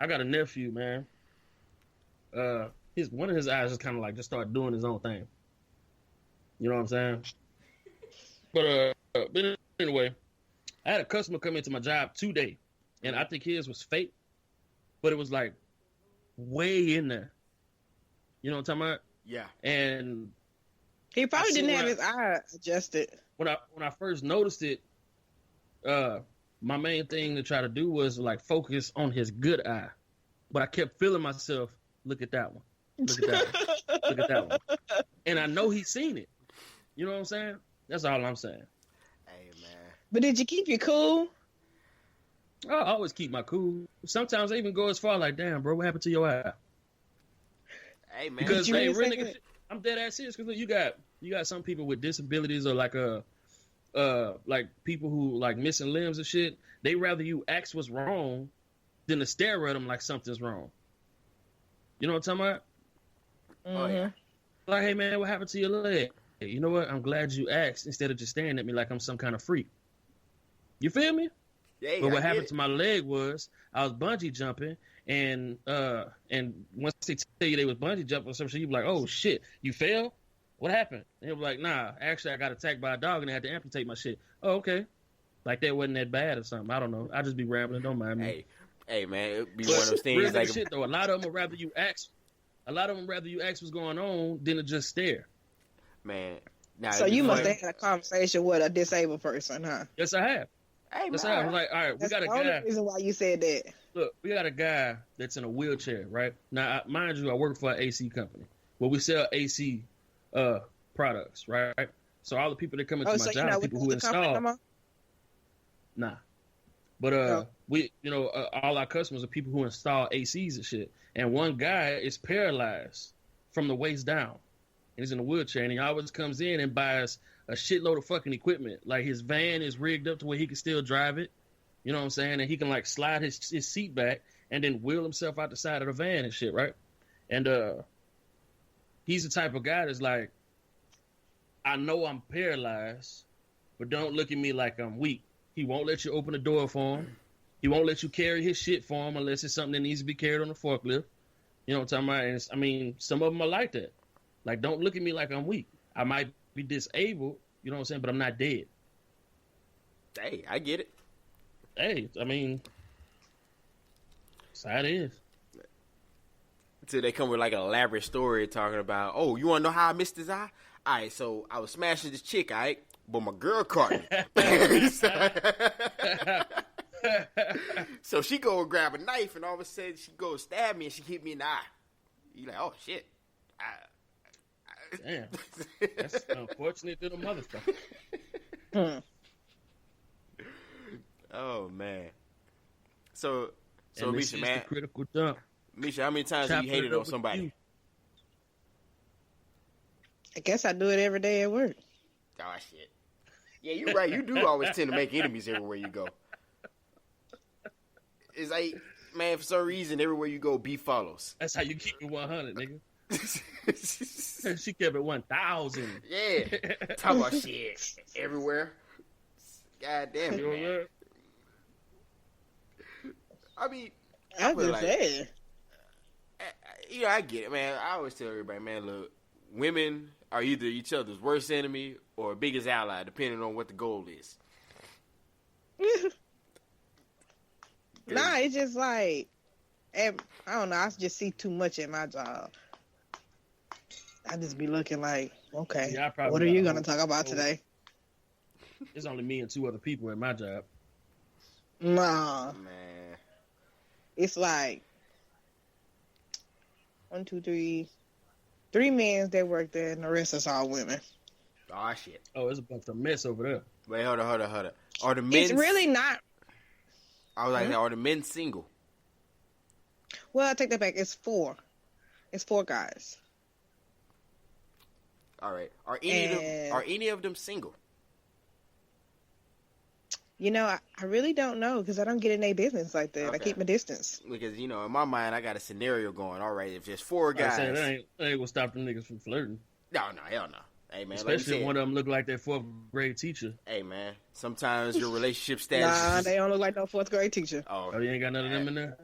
I got a nephew, man. One of his eyes just kind of, like, just started doing his own thing. You know what I'm saying? But anyway, I had a customer come into my job today, and I think his was fake, but it was like way in there. You know what I'm talking about? Yeah. And he probably didn't have his eye adjusted. When I first noticed it, my main thing to try to do was like focus on his good eye, but I kept feeling myself. Look at that one. Look at that one. Look at that one. And I know he's seen it. You know what I'm saying? That's all I'm saying. Hey, man. But did you keep your cool? I always keep my cool. Sometimes I even go as far like, damn, bro, what happened to your eye? Hey, man. Because I'm dead ass serious. Because you got some people with disabilities or like people who like missing limbs and shit. They rather you ask what's wrong than to stare at them like something's wrong. You know what I'm talking about? Oh yeah. Like, hey man, what happened to your leg? Hey, you know what? I'm glad you asked instead of just staring at me like I'm some kind of freak. You feel me? Yeah, but what happened to my leg was I was bungee jumping, and once they tell you they was bungee jumping or some shit, you be like, oh shit, you fell? What happened? And they be like, nah, actually I got attacked by a dog and they had to amputate my shit. Oh, okay. Like that wasn't that bad or something. I don't know. I just be rambling. Don't mind me. Hey, Hey man, it'd be But one of those real things nigga like shit though. A lot of them would rather you ask. A lot of them rather you ask what's going on than to just stare. man. Nah, So it'd be you must funny. have had a conversation with a disabled person, huh? Yes, I have. Hey Yes, man, I have. I was like, all right, we That's got a the only guy. reason why you said that. Look, we got a guy that's in a wheelchair, right? Now, mind you, I work for an AC company where we sell AC products, right? So all the people that come into my So job, you're not people with who the company no install, more? nah. But No. we, all our customers are people who install ACs and shit. And one guy is paralyzed from the waist down, and he's in a wheelchair, and he always comes in and buys a shitload of fucking equipment. Like his van is rigged up to where he can still drive it. You know what I'm saying? And he can like slide his seat back and then wheel himself out the side of the van and shit, right? And he's the type of guy that's like, I know I'm paralyzed, but don't look at me like I'm weak. He won't let you open the door for him. He won't let you carry his shit for him unless it's something that needs to be carried on the forklift. You know what I'm talking about? And some of them are like that. Like, don't look at me like I'm weak. I might be disabled, you know what I'm saying, but I'm not dead. hey, I get it. Hey, that's how it is. Until they come with like an elaborate story talking about, oh, you want to know how I missed his eye? All right, so I was smashing this chick, all right, but my girl caught me. So she go and grab a knife, and all of a sudden she go stab me, and she hit me in the eye. You like, oh shit. Damn. That's unfortunate to the motherfucker. Oh man. So And this Misha, is man, the critical dump. Misha, how many times have you Chopping hated it up on with somebody? you. I guess I do it every day at work. Oh shit. Yeah, you're right. You do always tend to make enemies everywhere you go. It's like, man, for some reason, everywhere you go, beef follows. That's how you keep it 100, nigga. She kept it 1,000. Yeah. Talk about shit everywhere. God damn it, man. I mean, I feel just like- said. I get it, man. I always tell everybody, man, look, women are either each other's worst enemy or biggest ally, depending on what the goal is. Nah, it's just like, I don't know. I just see too much in my job. I just be looking like, okay, Yeah, I probably what are got you a going to whole- talk about today? It's only me and 2 other people at my job. Nah, Man. it's like 1, 2, 3, 3 men that work there, and the rest is all women. Oh, shit. Oh, it's a bunch of mess over there. Wait, hold on. Are the men... It's really not. I was like, are the men single? Well, I take that back. It's 4. It's 4 guys. All right. Are any of them single? You know, I really don't know because I don't get in their business like that. Okay. I keep my distance. Because, in my mind, I got a scenario going. All right, if there's 4 guys... I said, that ain't gonna stop them niggas from flirting. No, hell no. Hey, man, Especially like if one of them look like their 4th grade teacher. Hey, man, sometimes your relationship status... Nah, is they don't look like no 4th grade teacher. Oh, you ain't got none of them in there?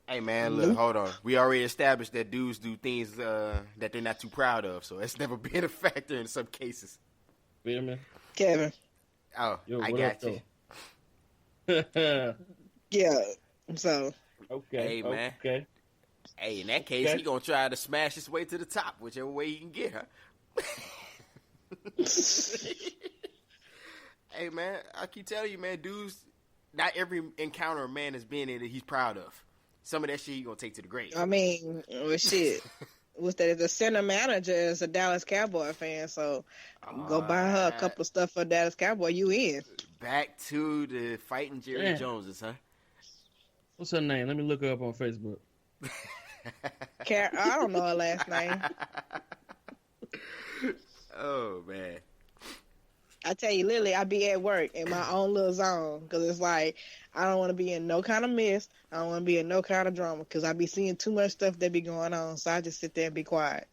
Hey, man, look, hold on. We already established that dudes do things that they're not too proud of, so it's never been a factor in some cases. Feel me? Kevin. Oh, Yo, I what got up, you. though? Yeah. So, Okay. Hey, man. Okay. Hey, in that case, Okay. he gonna try to smash his way to the top, whichever way he can get, huh? Hey, man, I keep telling you, man, dudes, not every encounter a man has been in that he's proud of. Some of that shit he gonna take to the grave. I mean, well, shit. What's that? The center manager is a Dallas Cowboy fan, so go buy her a couple of stuff for Dallas Cowboy. You in? Back to the fighting Jerry Damn. Joneses, huh? What's her name? Let me look her up on Facebook. I don't know her last name. Oh, man. I tell you, literally, I be at work in my own little zone because it's like I don't want to be in no kind of mess. I don't want to be in no kind of drama because I be seeing too much stuff that be going on. So I just sit there and be quiet.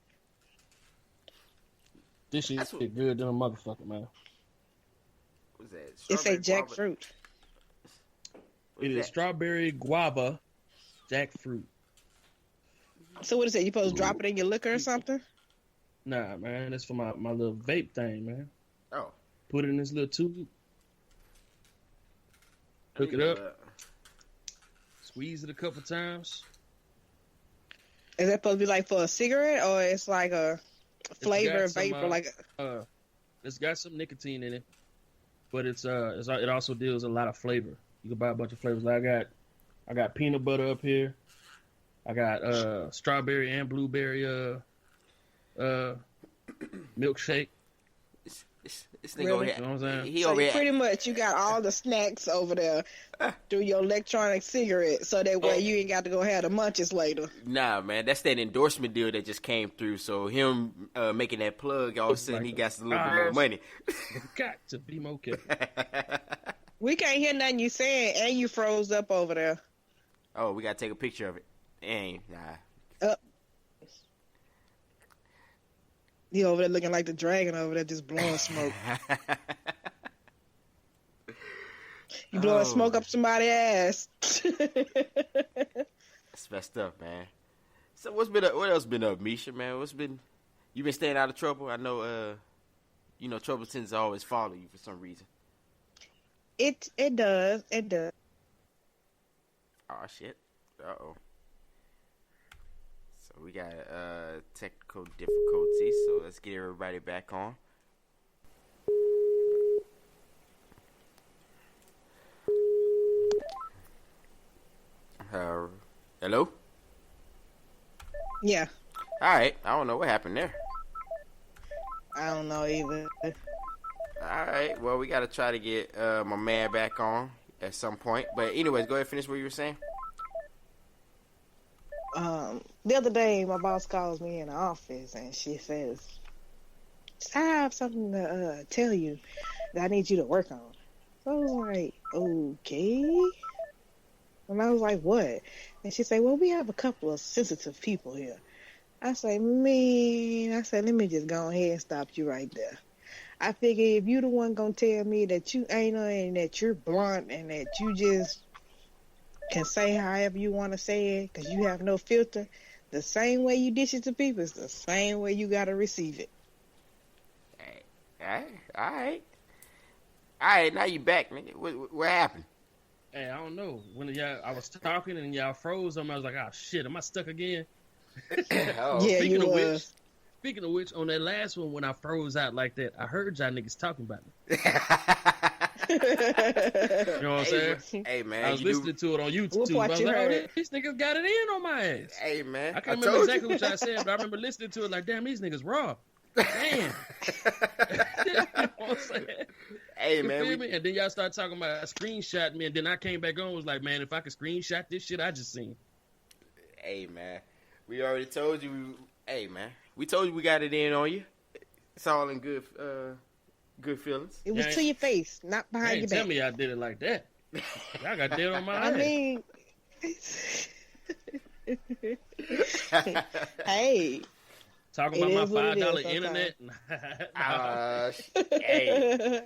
This shit That's is good than a motherfucker, man. What's that? It's a Strawberry guava? jackfruit. What It is that? strawberry guava jackfruit. So what is it? You supposed to drop it in your liquor or something? Nah, man, that's for my little vape thing, man. Oh. Put it in this little tube. Hook it up. squeeze it a couple times. Is that supposed to be like for a cigarette, or it's like a flavor vapor? It's got some nicotine in it, but it also deals a lot of flavor. You can buy a bunch of flavors. Like I got peanut butter up here. I got strawberry and blueberry milkshake. This nigga Really? over here, You know what I'm saying? he So over here. pretty much you got all the snacks over there through your electronic cigarette, so that way you ain't got to go have the munchies later. Nah, man, that's that endorsement deal that just came through. So him making that plug, all of a sudden he got a little bit more money. Got to be more careful. We can't hear nothing you saying, and you froze up over there. Oh, we gotta take a picture of it. Nah. You over there looking like the dragon over there, just blowing smoke. You blowing smoke up somebody's ass. That's messed up, man. So what else been up, Misha, man? You been staying out of trouble? I know, trouble tends to always follow you for some reason. It does. Oh shit. Uh-oh. So we got technical difficulties, so let's get everybody back on. Hello? Yeah. Alright, I don't know what happened there. I don't know either. Alright, well, we gotta try to get my man back on at some point. But anyways, go ahead and finish what you were saying. The other day, my boss calls me in the office, and she says, I have something to tell you that I need you to work on. So I was like, okay. And I was like, what? And she said, well, we have a couple of sensitive people here. I said, let me just go ahead and stop you right there. I figure if you the one gonna tell me that you ain't and that you're blunt and that you just can say however you want to say it because you have no filter, the same way you dish it to people is the same way you gotta receive it. All right, now you back, man. What happened? Hey, I don't know. I was talking and y'all froze on me. I was like, oh shit, am I stuck again? Oh. Yeah, Speaking you of was. Speaking of which, on that last one, when I froze out like that, I heard y'all niggas talking about me. You know what I'm saying? Hey, man. I was listening to it on YouTube. I was like, oh, these niggas got it in on my ass. Hey, man. I can't remember exactly what y'all said, but I remember listening to it like, damn, these niggas raw. Damn. You know what I'm saying? Hey, You man. feel me? And then y'all started talking about screenshot me, and then I came back on and was like, man, if I could screenshot this shit I just seen. Hey, man. We already told you. Hey, man. We told you we got it in on you. It's all in good feelings. It was to your face, not behind your back. Tell me I did it like that. Y'all got that on my I ass. mean, hey. Talking about my $5 internet. Hey.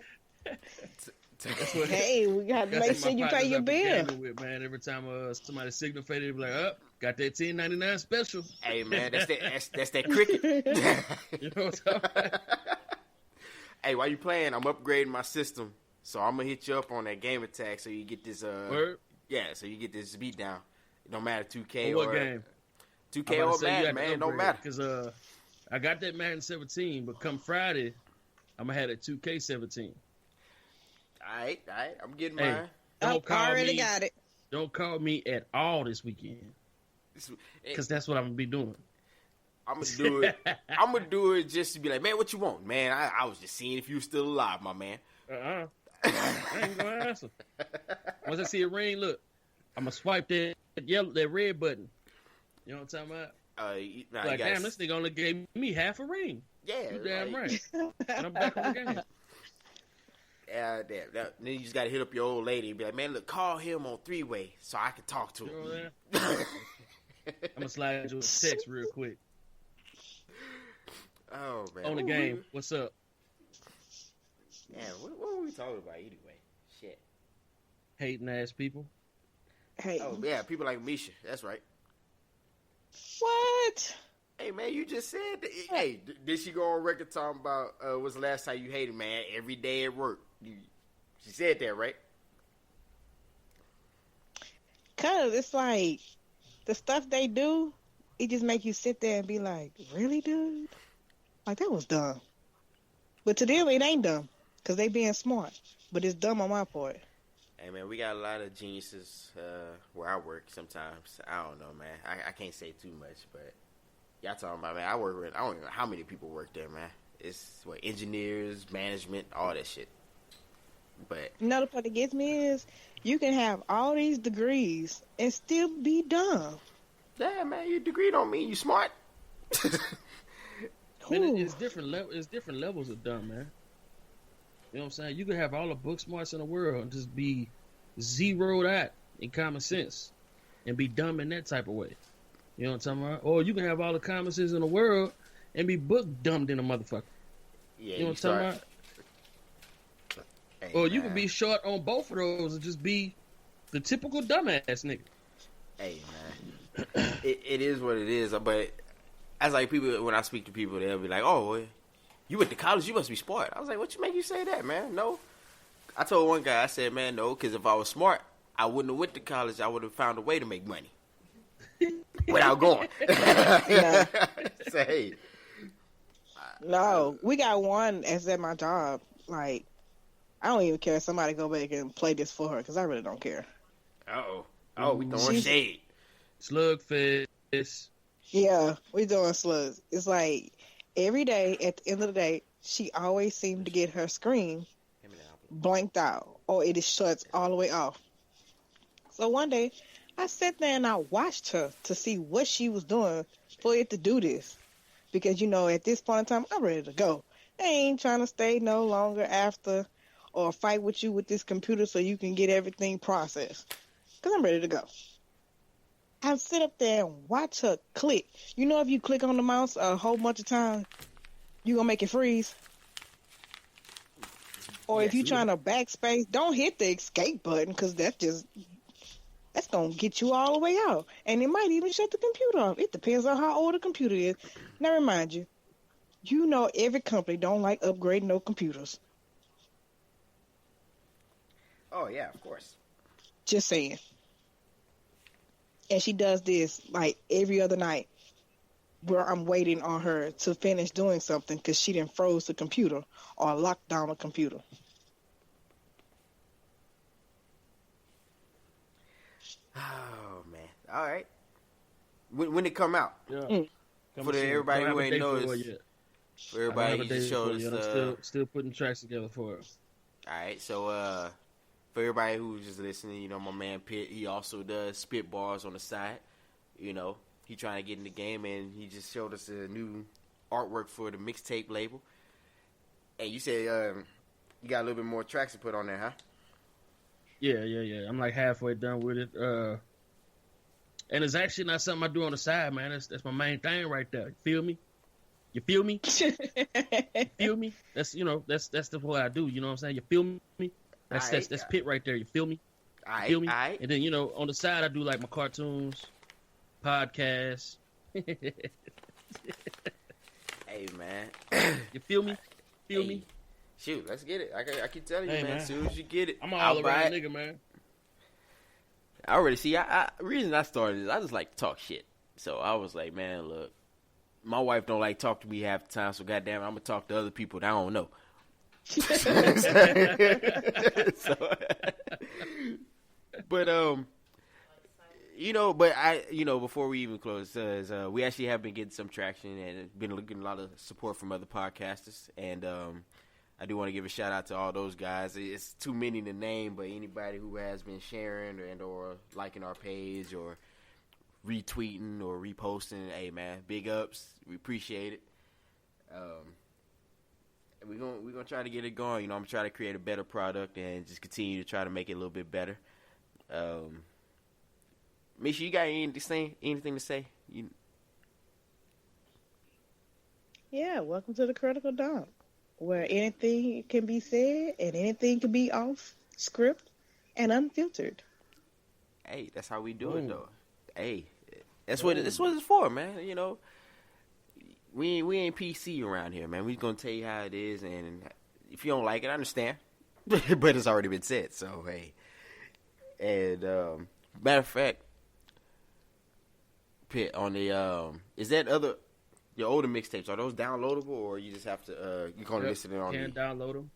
Hey, we got to make sure you pay your bill. With, man, every time somebody signal faded, they be like, "Up, got that $10.99 special." Hey, man, that's that cricket. You know what I'm talking about? Hey, while you playing, I'm upgrading my system, so I'm gonna hit you up on that game attack, so you get this. Word? Yeah, so you get this beat down. It don't matter 2K what or game? 2K or Madden, man. It don't matter. Because I got that Madden 17, but come Friday, I'm gonna have that 2K17. All right, I'm getting Hey, mine. I already got it. Don't call me at all this weekend, because that's what I'm gonna be doing. I'm gonna do it. I'm gonna do it just to be like, man, what you want, man? I was just seeing if you were still alive, my man. I ain't gonna answer. Once I see a ring, look, I'm gonna swipe that red button. You know what I'm talking about? Like, damn, this nigga only gave me half a ring. Yeah, You damn right. And I'm back on the game. Yeah, damn. Then you just gotta hit up your old lady and be like, man, look, call him on 3-way so I can talk to him. You know what I'm gonna slide you a text real quick. Oh, man. On the game, what's up? Yeah, what were we talking about anyway? Shit. Hating ass people. Hey. Oh, yeah, people like Misha. That's right. What? Hey, man, you just said that. Hey, did she go on record talking about what's the last time you hated, man? Every day at work. She said that, right? Cause it's like the stuff they do, it just make you sit there and be like, really, dude? Like, that was dumb. But to them, it ain't dumb, cause they being smart. But it's dumb on my part. Hey, man, we got a lot of geniuses where I work sometimes. I don't know, man. I can't say too much, but y'all talking about, man, I work with, I don't know how many people work there, man. It's, engineers, management, all that shit. But Another part that gets me is you can have all these degrees and still be dumb. yeah, man, your degree don't mean you smart. Man, it's different levels of dumb, man. You know what I'm saying? You could have all the book smarts in the world and just be zeroed out in common sense and be dumb in that type of way. You know what I'm talking about? Or you can have all the common sense in the world and be book dumbed in a motherfucker. Yeah, you know what I'm talking about? Hey, or you can be short on both of those and just be the typical dumbass nigga. Hey, man. it is what it is. But as like people, when I speak to people, they'll be like, "Oh, well, you went to college, you must be smart." I was like, "What you make you say that, man?" No. I told one guy, I said, "Man, no, because if I was smart, I wouldn't have went to college. I would have found a way to make money without going." Say, No, we got one that's at my job. Like, I don't even care if somebody go back and play this for her because I really don't care. we throwing shade. Slugfest. Yeah, we doing slugs. It's like every day at the end of the day, she always seemed to get her screen blanked out or it is shuts all the way off. So one day, I sat there and I watched her to see what she was doing for it to do this. Because, at this point in time, I'm ready to go. I ain't trying to stay no longer after or fight with you with this computer so you can get everything processed. Because I'm ready to go. I sit up there and watch her click. If you click on the mouse a whole bunch of times, you going to make it freeze. Or if you're trying to backspace, don't hit the escape button because that's going to get you all the way out. And it might even shut the computer off. It depends on how old the computer is. Now, remind you, every company don't like upgrading no computers. Oh, yeah, of course. Just saying. And she does this like every other night where I'm waiting on her to finish doing something because she didn't froze the computer or locked down the computer. Oh, man. All right. When it come out? Yeah. For everybody who ain't noticed. For everybody, he just showed us. I'm still putting tracks together for her. All right, so for everybody who's just listening, my man Pitt, he also does spit bars on the side. He trying to get in the game, and he just showed us a new artwork for the mixtape label. And you said you got a little bit more tracks to put on there, huh? Yeah. I'm like halfway done with it. And it's actually not something I do on the side, man. That's my main thing right there. You feel me? Feel me? That's that's the way I do. You know what I'm saying? You feel me? That's Pitt right there. You feel me? Feel me? And then on the side I do like my cartoons, podcasts. Hey man, you feel me? Feel me? Shoot, let's get it. I keep telling you, man. As soon as you get it, I'm all around nigga, man. I already see. The reason I started is I just like to talk shit. So I was like, man, look, my wife don't like talk to me half the time. So goddamn, I'm gonna talk to other people that I don't know. Before we even close, we actually have been getting some traction and been getting a lot of support from other podcasters, and I do want to give a shout out to all those guys. It's too many to name, but anybody who has been sharing or liking our page or retweeting or reposting, hey man, big ups. We appreciate it. We're gonna try to get it going. I'm gonna try to create a better product and just continue to try to make it a little bit better. Misha, you got anything to say? Yeah, welcome to the Critical Dump, where anything can be said and anything can be off script and unfiltered. Hey, that's how we do it, though. Hey, that's what it's for, man. We ain't PC around here, man. We gonna tell you how it is, and if you don't like it, I understand. But it's already been said, so hey. And Matter of fact, Pitt, on the is that your older mixtapes, are those downloadable, or you just have to you can listen it on? Can download them.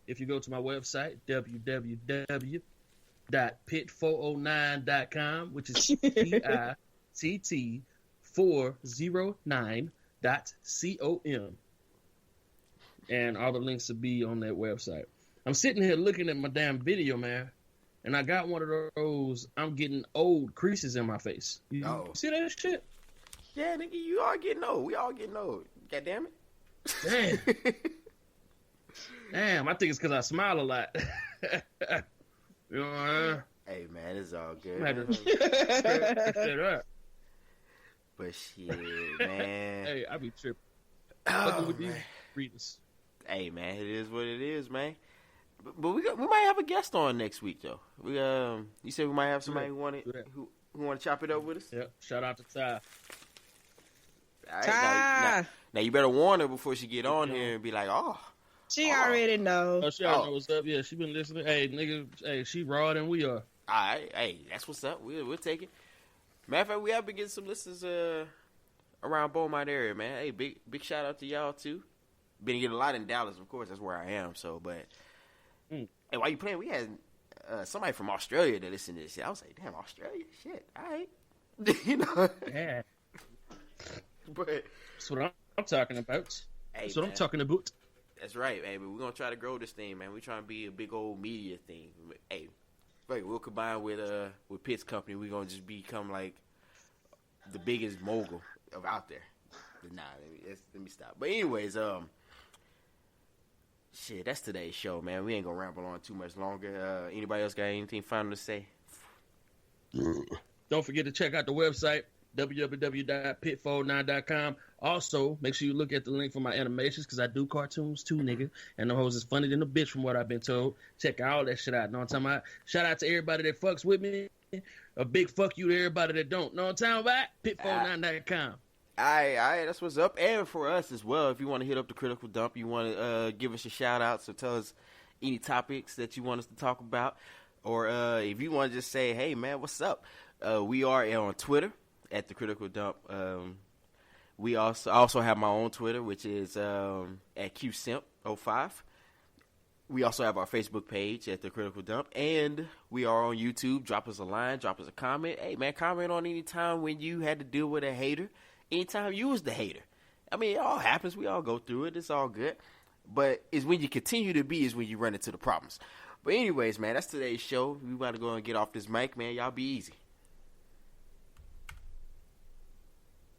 If you go to my website www.pitt409.com, which is PITT409.com, and all the links will be on that website. I'm sitting here looking at my damn video, man, and I got one of those I'm getting old creases in my face. You see that shit? Yeah, nigga, you are getting old. We all getting old. God damn it. Damn. Damn, I think it's because I smile a lot. You know what I mean? Hey, man, it's all good. But shit, man. Hey, I be tripping. Oh, with man. These readers. Hey, man, it is what it is, man. But we might have a guest on next week, though. You said we might have somebody who want to chop it up with us? Yep. Shout out to Ty. All right, now you better warn her before she get on here and be like, She already knows. Oh, she already know what's up. Yeah, she been listening. Hey, nigga, hey, she raw than we are. All right, hey, that's what's up. We'll take it. Matter of fact, we have been getting some listeners around Beaumont area, man. Hey, big shout out to y'all too. Been getting a lot in Dallas, of course. That's where I am. So, but hey, while you playing, we had somebody from Australia that listened to this shit. I was like, damn, Australia, shit, all right, you know. Yeah. But that's what I'm talking about. Hey, that's what man. I'm talking about. That's right, man. But we're gonna try to grow this thing, man. We're trying to be a big old media thing. Hey, right, we'll combine with Pitt's company. We're gonna just become like the biggest mogul of out there. But nah, let me stop. But anyways, shit, that's today's show, man. We ain't gonna ramble on too much longer. Anybody else got anything final to say? Don't forget to check out the website, www.pit409.com. Also, make sure you look at the link for my animations, because I do cartoons too, nigga. And the hoes is funny than a bitch from what I've been told. Check all that shit out. Know what I'm talking about? Shout out to everybody that fucks with me. A big fuck you to everybody that don't. Know what I'm talking about? Pit409.com. All right, that's what's up. And for us as well, if you want to hit up the Critical Dump, you want to give us a shout out, so tell us any topics that you want us to talk about. Or if you want to just say, hey, man, what's up? We are on Twitter at the Critical Dump. We also have my own Twitter, which is at QSimp05. We also have our Facebook page at the Critical Dump, and we are on YouTube. Drop us a line, drop us a comment. Hey, man, comment on any time when you had to deal with a hater. Anytime you was the hater. I mean, it all happens. We all go through it. It's all good. But it's when you continue to be is when you run into the problems. But anyways, man, that's today's show. We about to go and get off this mic, man. Y'all be easy.